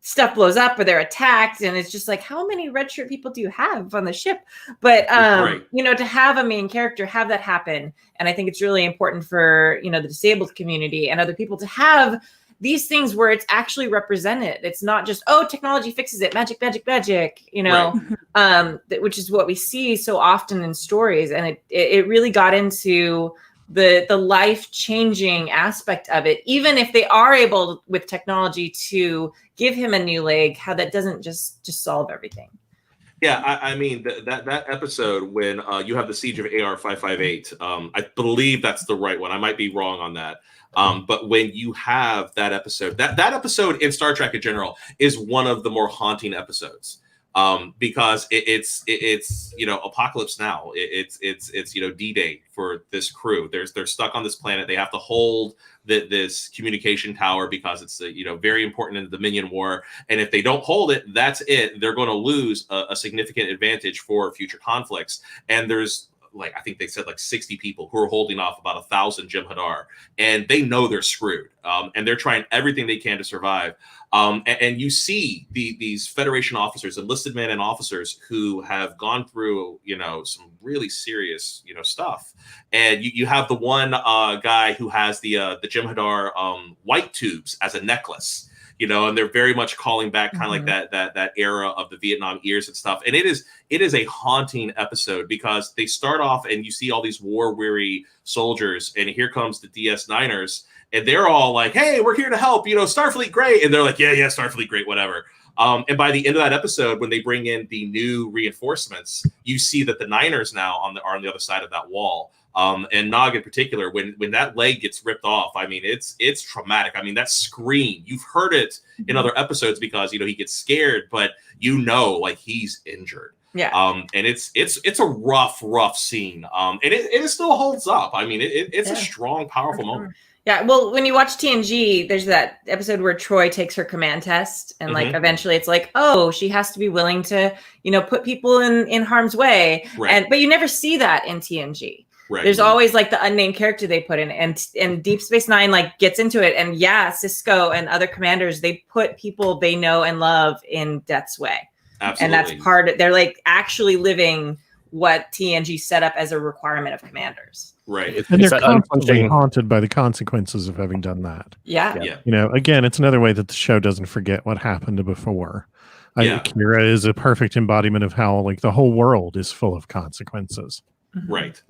stuff blows up or they're attacked. And it's just like, how many red shirt people do you have on the ship? But, to have a main character, have that happen. And I think it's really important for, the disabled community and other people to have these things where it's actually represented. It's not just, technology fixes it, magic, which is what we see so often in stories. And it really got into the life-changing aspect of it, even if they are able with technology to give him a new leg, how that doesn't just solve everything. Yeah, that episode when you have the siege of AR-558, I believe that's the right one. I might be wrong on that. But when you have that episode, that episode in Star Trek in general is one of the more haunting episodes. Because it's Apocalypse Now. It's D-Day for this crew. They're stuck on this planet. They have to hold this communication tower because it's very important in the Dominion War. And if they don't hold it, that's it. They're going to lose a significant advantage for future conflicts. And there's I think they said 60 people who are holding off about 1,000 Jem'Hadar, and they know they're screwed. And they're trying everything they can to survive. And you see these Federation officers, enlisted men and officers who have gone through, some really serious, stuff. And you have the one guy who has the Jem'Hadar white tubes as a necklace. and they're very much calling back kind of like that era of the Vietnam years and stuff. And it is a haunting episode because they start off and you see all these war-weary soldiers, and here comes the DS9ers, and they're all like, "Hey, we're here to help, Starfleet, great." And they're like, yeah, Starfleet, great, whatever. And by the end of that episode, when they bring in the new reinforcements, you see that the Niners now are on the other side of that wall. And Nog in particular, when that leg gets ripped off, I mean, it's traumatic. I mean, that scream, you've heard it in other episodes because, he gets scared, but like he's injured. Yeah. And it's a rough scene. And it still holds up. I mean, it's a strong, powerful moment. Yeah, well, when you watch TNG, there's that episode where Troy takes her command test, and like eventually it's like, oh, she has to be willing to, put people in harm's way, right. but you never see that in TNG. Right. There's always like the unnamed character they put in, and Deep Space Nine like gets into it, and Sisko and other commanders, they put people they know and love in death's way. Absolutely. And that's they're like actually living what TNG set up as a requirement of commanders. Right. And they're constantly haunted by the consequences of having done that. Yeah. Again, it's another way that the show doesn't forget what happened before. Kira is a perfect embodiment of how like the whole world is full of consequences. Right.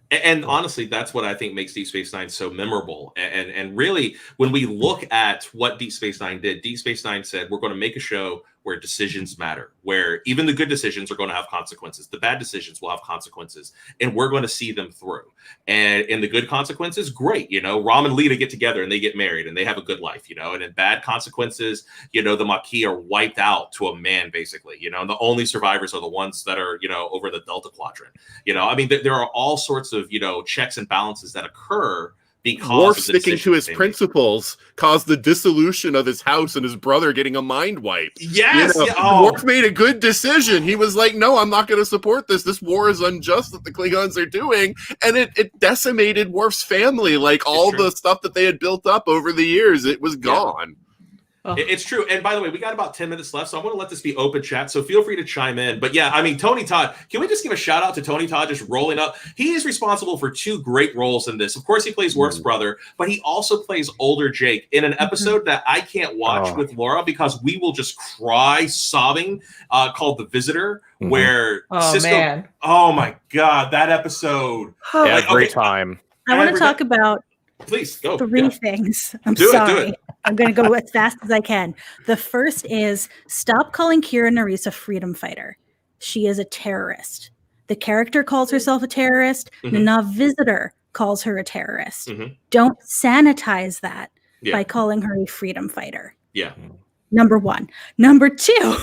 And honestly, that's what I think makes Deep Space Nine so memorable. And really, when we look at what Deep Space Nine did, Deep Space Nine said, we're going to make a show where decisions matter, where even the good decisions are going to have consequences. The bad decisions will have consequences, and we're going to see them through. And in the good consequences, great. Rom and Lita get together and they get married and they have a good life, and in bad consequences, the Maquis are wiped out to a man, basically, and the only survivors are the ones that are, over the Delta Quadrant. I mean, there are all sorts of, checks and balances that occur because Worf sticking to his principles caused the dissolution of his house and his brother getting a mind wipe. Yes. Worf made a good decision. He was like, no, I'm not going to support this. This war is unjust that the Klingons are doing. And it decimated Worf's family. Like all the stuff that they had built up over the years, it was gone. It's true. And by the way, we got about 10 minutes left, so I'm going to let this be open chat. So feel free to chime in. But yeah, I mean, Tony Todd, can we just give a shout out to Tony Todd just rolling up? He is responsible for 2 great roles in this. Of course, he plays Worf's brother, but he also plays older Jake in an episode that I can't watch with Laura because we will just cry sobbing, called The Visitor, where Sisko. Man. Oh my God, that episode. Great time. I want to talk about Please go. 3 things. I'm do sorry. It. I'm going to go as fast as I can. The first is stop calling Kira Nerys a freedom fighter. She is a terrorist. The character calls herself a terrorist. Nana Visitor calls her a terrorist. Don't sanitize that by calling her a freedom fighter. Yeah. Number 1. Number 2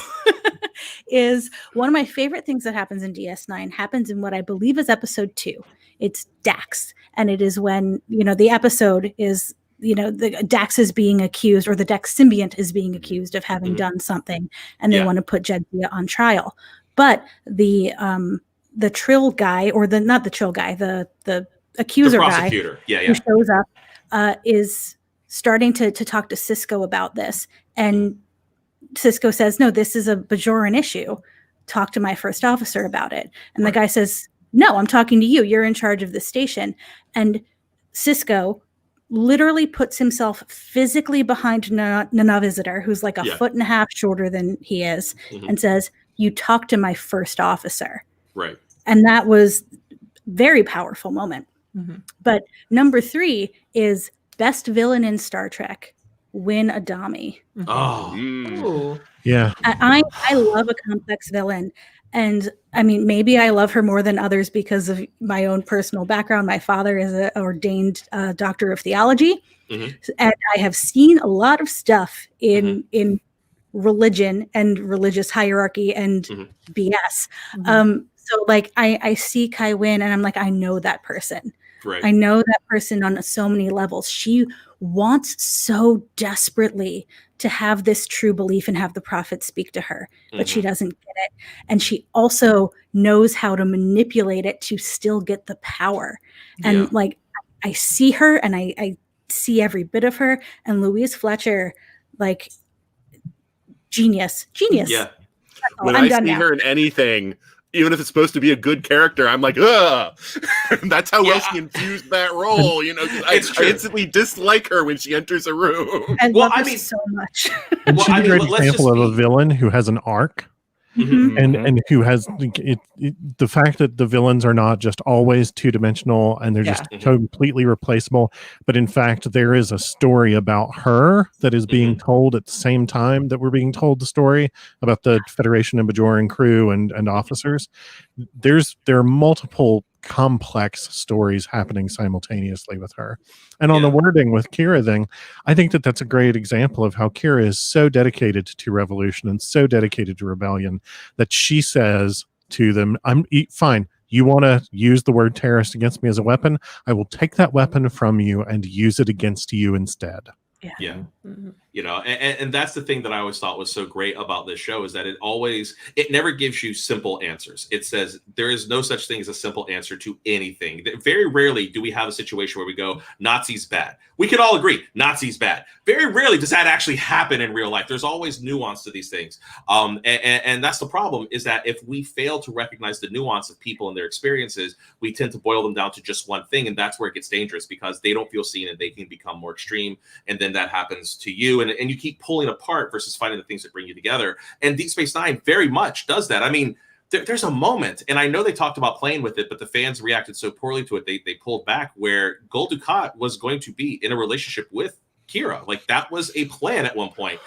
is one of my favorite things that happens in DS9 happens in what I believe is episode 2. It's Dax. And it is when, the episode is, the Dax is being accused, or the Dax symbiont is being accused of having done something, and they want to put Jadzia on trial. But the Trill guy, or not the Trill guy, the accuser guy who shows up is starting to talk to Sisko about this. And Sisko says, no, this is a Bajoran issue. Talk to my first officer about it. And the guy says, no, I'm talking to you. You're in charge of the station. And Sisko literally puts himself physically behind Nana Visitor, who's like a foot and a half shorter than he is, and says, you talk to my first officer. Right. And that was very powerful moment. But number 3 is best villain in Star Trek, Win Adami. Oh. Yeah. I love a complex villain. And I mean, maybe I love her more than others because of my own personal background. My father is an ordained doctor of theology. And I have seen a lot of stuff in religion and religious hierarchy and BS. So like I see Kai Wynn and I'm like, I know that person. Right. I know that person on so many levels. She wants so desperately to have this true belief and have the prophet speak to her, but she doesn't get it. And she also knows how to manipulate it to still get the power. And like, I see her and I see every bit of her. And Louise Fletcher, like, genius. Yeah. When I see her in anything, even if it's supposed to be a good character, I'm like, ugh. That's how well she infused that role, you know. I instantly dislike her when she enters a room. I love her so much. And she's a great example of a villain who has an arc. And who has the fact that the villains are not just always two-dimensional and they're just completely replaceable, but in fact there is a story about her that is being told at the same time that we're being told the story about the Federation and Bajoran crew and officers. There are multiple complex stories happening simultaneously with her. And on the wording with Kira thing, I think that that's a great example of how Kira is so dedicated to revolution and so dedicated to rebellion that she says to them, fine, you want to use the word terrorist against me as a weapon? I will take that weapon from you and use it against you instead. Yeah. You know, and that's the thing that I always thought was so great about this show is that it never gives you simple answers. It says there is no such thing as a simple answer to anything. Very rarely do we have a situation where we go, Nazis bad. We can all agree, Nazis bad. Very rarely does that actually happen in real life. There's always nuance to these things. And that's the problem, is that if we fail to recognize the nuance of people and their experiences, we tend to boil them down to just one thing. And that's where it gets dangerous, because they don't feel seen and they can become more extreme. And then that happens to you. And you keep pulling apart versus finding the things that bring you together. And Deep Space Nine very much does that. I mean, there's a moment, and I know they talked about playing with it, but the fans reacted so poorly to it, they pulled back, where Gul Dukat was going to be in a relationship with Kira. Like, that was a plan at one point.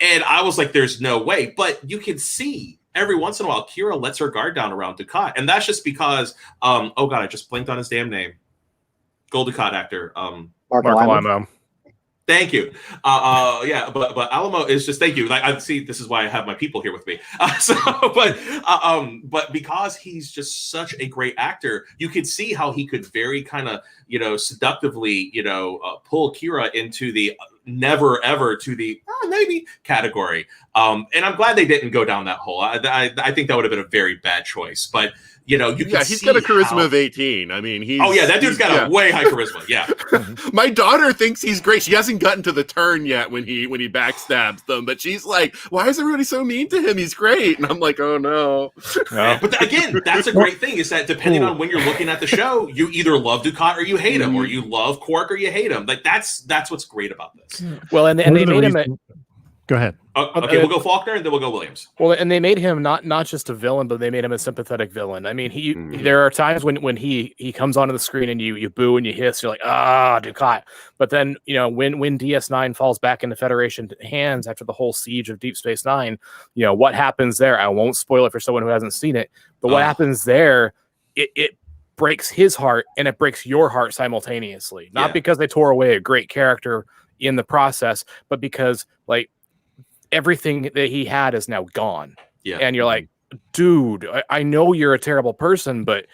And I was like, there's no way. But you can see every once in a while, Kira lets her guard down around Dukat. And that's just because, oh God, I just blanked on his damn name. Gul Dukat actor. Mark Alamo. Thank you. Yeah, but Alamo is just, thank you. Like, I see, this is why I have my people here with me. But because he's just such a great actor, you could see how he could very kind of, seductively, pull Kira into the never ever to the maybe category. And I'm glad they didn't go down that hole. I think that would have been a very bad choice. But he's got a charisma of 18. I mean, that dude's got a way high charisma. Yeah. My daughter thinks he's great. She hasn't gotten to the turn yet when he backstabs them, but she's like, why is everybody so mean to him? He's great. And I'm like, oh no. But again, that's a great thing, is that depending on when you're looking at the show, you either love Dukat or you hate him, or you love Quark or you hate him. Like, that's what's great about this. Well, and they made him Go ahead. Okay, we'll go Falkner and then we'll go Williams. Well, and they made him not just a villain, but they made him a sympathetic villain. I mean, there are times when he comes onto the screen and you boo and you hiss, you're like, Dukat. But then, when DS9 falls back into Federation hands after the whole siege of Deep Space Nine, what happens there? I won't spoil it for someone who hasn't seen it, but what happens there, it breaks his heart and it breaks your heart simultaneously. Not because they tore away a great character in the process, but because, like, everything that he had is now gone. Yeah. And you're like, dude, I know you're a terrible person, but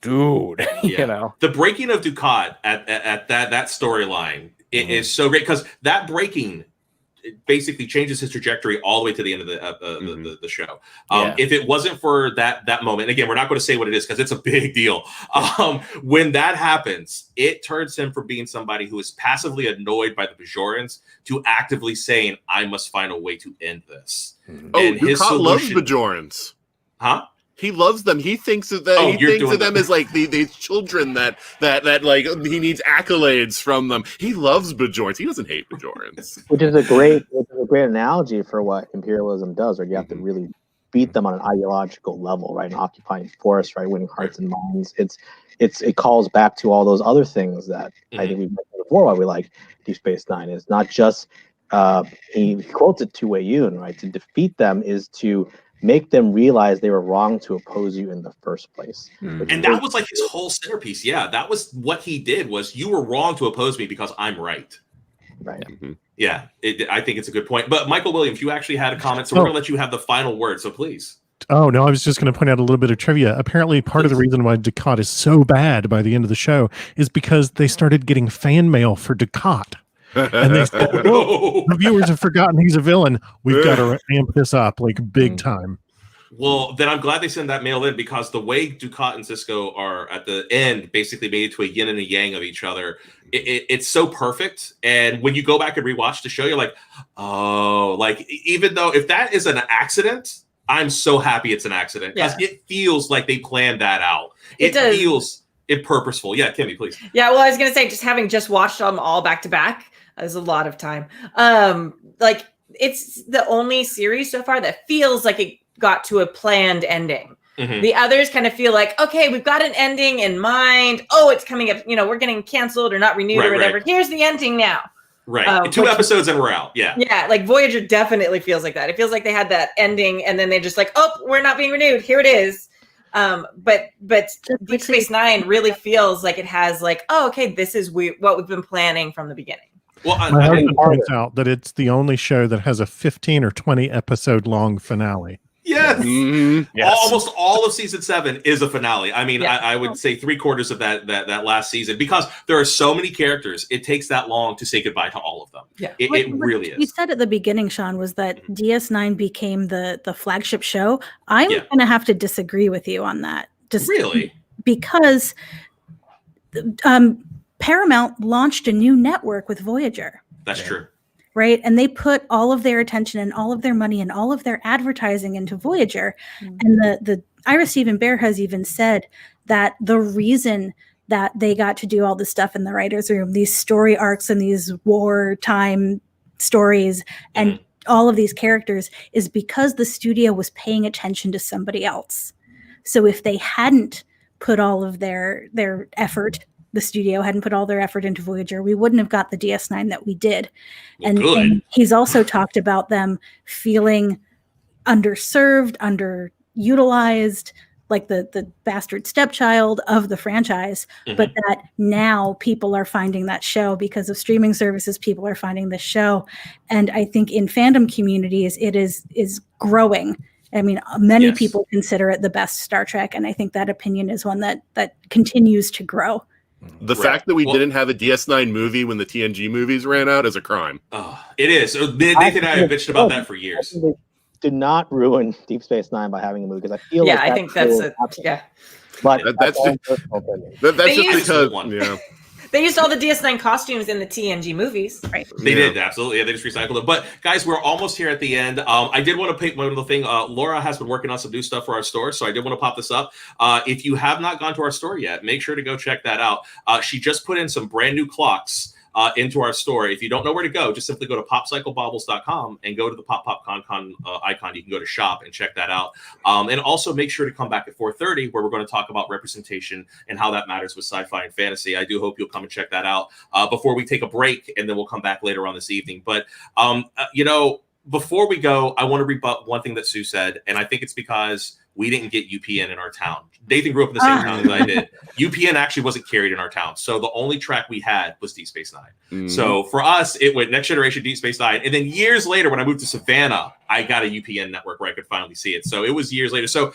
dude, the breaking of Dukat at that storyline is so great, because that breaking basically changes his trajectory all the way to the end of the show. If it wasn't for that moment, again, we're not going to say what it is because it's a big deal. When that happens, it turns him from being somebody who is passively annoyed by the Bajorans to actively saying, I must find a way to end this. And his solution loves Bajorans. Huh? He loves them. He thinks of them. He thinks of them as like these children that like he needs accolades from them. He loves Bajorans. He doesn't hate Bajorans. Which is a great analogy for what imperialism does, right? You have to really beat them on an ideological level, right? An occupying force, right? Winning hearts and minds. It calls back to all those other things that I think we've mentioned before. Why we like Deep Space Nine is not just he quotes it to Wei Yun, right? To defeat them is to make them realize they were wrong to oppose you in the first place. And that was like his whole centerpiece. Yeah, that was what he did, was you were wrong to oppose me because I'm right. Right. Yeah, I think it's a good point. But Michael Williams, you actually had a comment, so we're going to let you have the final word, so please. Oh, no, I was just going to point out a little bit of trivia. Apparently, part of the reason why Dukat is so bad by the end of the show is because they started getting fan mail for Dukat. And they said, the viewers have forgotten he's a villain. We've got to amp this up like big time. Well, then I'm glad they sent that mail in, because the way Dukat and Sisko are at the end basically made it to a yin and a yang of each other. It's so perfect. And when you go back and rewatch the show, you're like, oh, like, even though if that is an accident, I'm so happy it's an accident because it feels like they planned that out. It does. Feels purposeful. Yeah, Kimmy, please. Yeah, well, I was gonna say, just having just watched them all back to back is a lot of time. Like it's the only series so far that feels like it got to a planned ending. Mm-hmm. The others kind of feel like, okay, we've got an ending in mind. Oh, it's coming up. We're getting canceled or not renewed or whatever. Right. Here's the ending now. Right. 2 episodes and we're out. Yeah. Yeah. Like Voyager definitely feels like that. It feels like they had that ending and then they're just like, oh, we're not being renewed. Here it is. But Deep Space Nine really feels like it has like, oh, okay, this is what we've been planning from the beginning. Well, my husband points out that it's the only show that has a 15 or 20 episode long finale. Yes. Mm-hmm. Yes. Almost all of season 7 is a finale. I mean, I would say 3/4 of that last season, because there are so many characters. It takes that long to say goodbye to all of them. Yeah, it really is. You said at the beginning, Sean, was that DS9 became the flagship show. I'm going to have to disagree with you on that. Just really, because Paramount launched a new network with Voyager. That's true. Right. And they put all of their attention and all of their money and all of their advertising into Voyager. Mm-hmm. And the Ira Steven Behr has even said that the reason that they got to do all this stuff in the writer's room, these story arcs and these wartime stories and all of these characters, is because the studio was paying attention to somebody else. So if they hadn't put all of their effort, the studio hadn't put all their effort into Voyager, we wouldn't have got the DS9 that we did. And he's also talked about them feeling underserved, underutilized, like the bastard stepchild of the franchise, but that now people are finding that show because of streaming services. People are finding this show. And I think in fandom communities, it is growing. I mean, many people consider it the best Star Trek. And I think that opinion is one that continues to grow. The fact that we didn't have a DS9 movie when the TNG movies ran out is a crime. It is. Nathan and I have bitched about that for years. Did not ruin Deep Space Nine by having a movie, because I feel I think that's it. Yeah. But that's just because they used all the DS9 costumes in the TNG movies, right? They did, absolutely. Yeah, they just recycled them. But guys, we're almost here at the end. I did want to pick one other thing. Laura has been working on some new stuff for our store, so I did want to pop this up. If you have not gone to our store yet, make sure to go check that out. She just put in some brand new clocks into our store. If you don't know where to go, just simply go to popcyclebaubles.com and go to the PopCon icon. You can go to shop and check that out. And also make sure to come back at 4:30, where we're going to talk about representation and how that matters with sci-fi and fantasy. I do hope you'll come and check that out before we take a break, and then we'll come back later on this evening. But before we go, I want to rebut one thing that Sue said, and I think it's because we didn't get UPN in our town. Nathan grew up in the same town as I did. UPN actually wasn't carried in our town. So the only track we had was Deep Space Nine. Mm-hmm. So for us, it went Next Generation, Deep Space Nine. And then years later, when I moved to Savannah, I got a UPN network where I could finally see it. So it was years later. So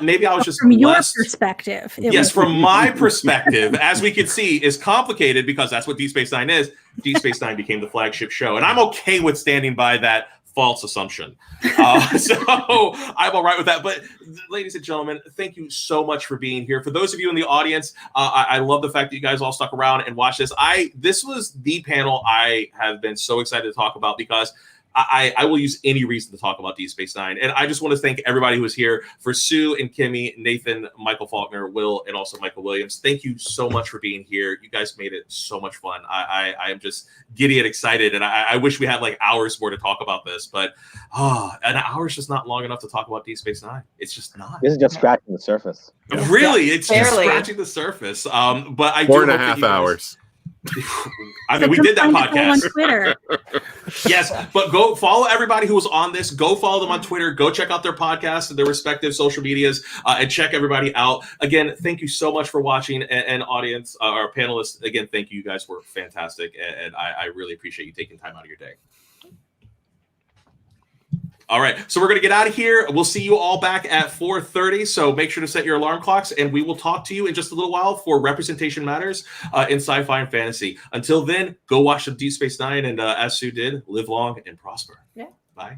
maybe I was just from your perspective. From my perspective, as we can see, is complicated because that's what Deep Space Nine is. Deep Space Nine became the flagship show. And I'm okay with standing by that false assumption. So I'm all right with that. But ladies and gentlemen, thank you so much for being here. For those of you in the audience, I love the fact that you guys all stuck around and watched this. This was the panel I have been so excited to talk about, because I will use any reason to talk about Deep Space Nine. And I just want to thank everybody who was here. For Sue and Kimmy, Nathan, Michael Falkner, Will, and also Michael Williams, thank you so much for being here. You guys made it so much fun. I am just giddy and excited. And I wish we had like hours more to talk about this. But an hour is just not long enough to talk about Deep Space Nine. It's just not. This is just scratching the surface. Really? It's just scratching the surface. But I 4.5 hours. I mean, we did that podcast on Twitter. Yes, but go follow everybody who was on this. Go follow them on Twitter. Go check out their podcasts and their respective social medias, and check everybody out. Again, thank you so much for watching, and audience, our panelists. Again, thank you. You guys were fantastic, and I really appreciate you taking time out of your day. All right, so we're going to get out of here. We'll see you all back at 4:30, so make sure to set your alarm clocks, and we will talk to you in just a little while for Representation Matters in sci-fi and fantasy. Until then, go watch some Deep Space Nine, and as Sue did, live long and prosper. Yeah. Bye.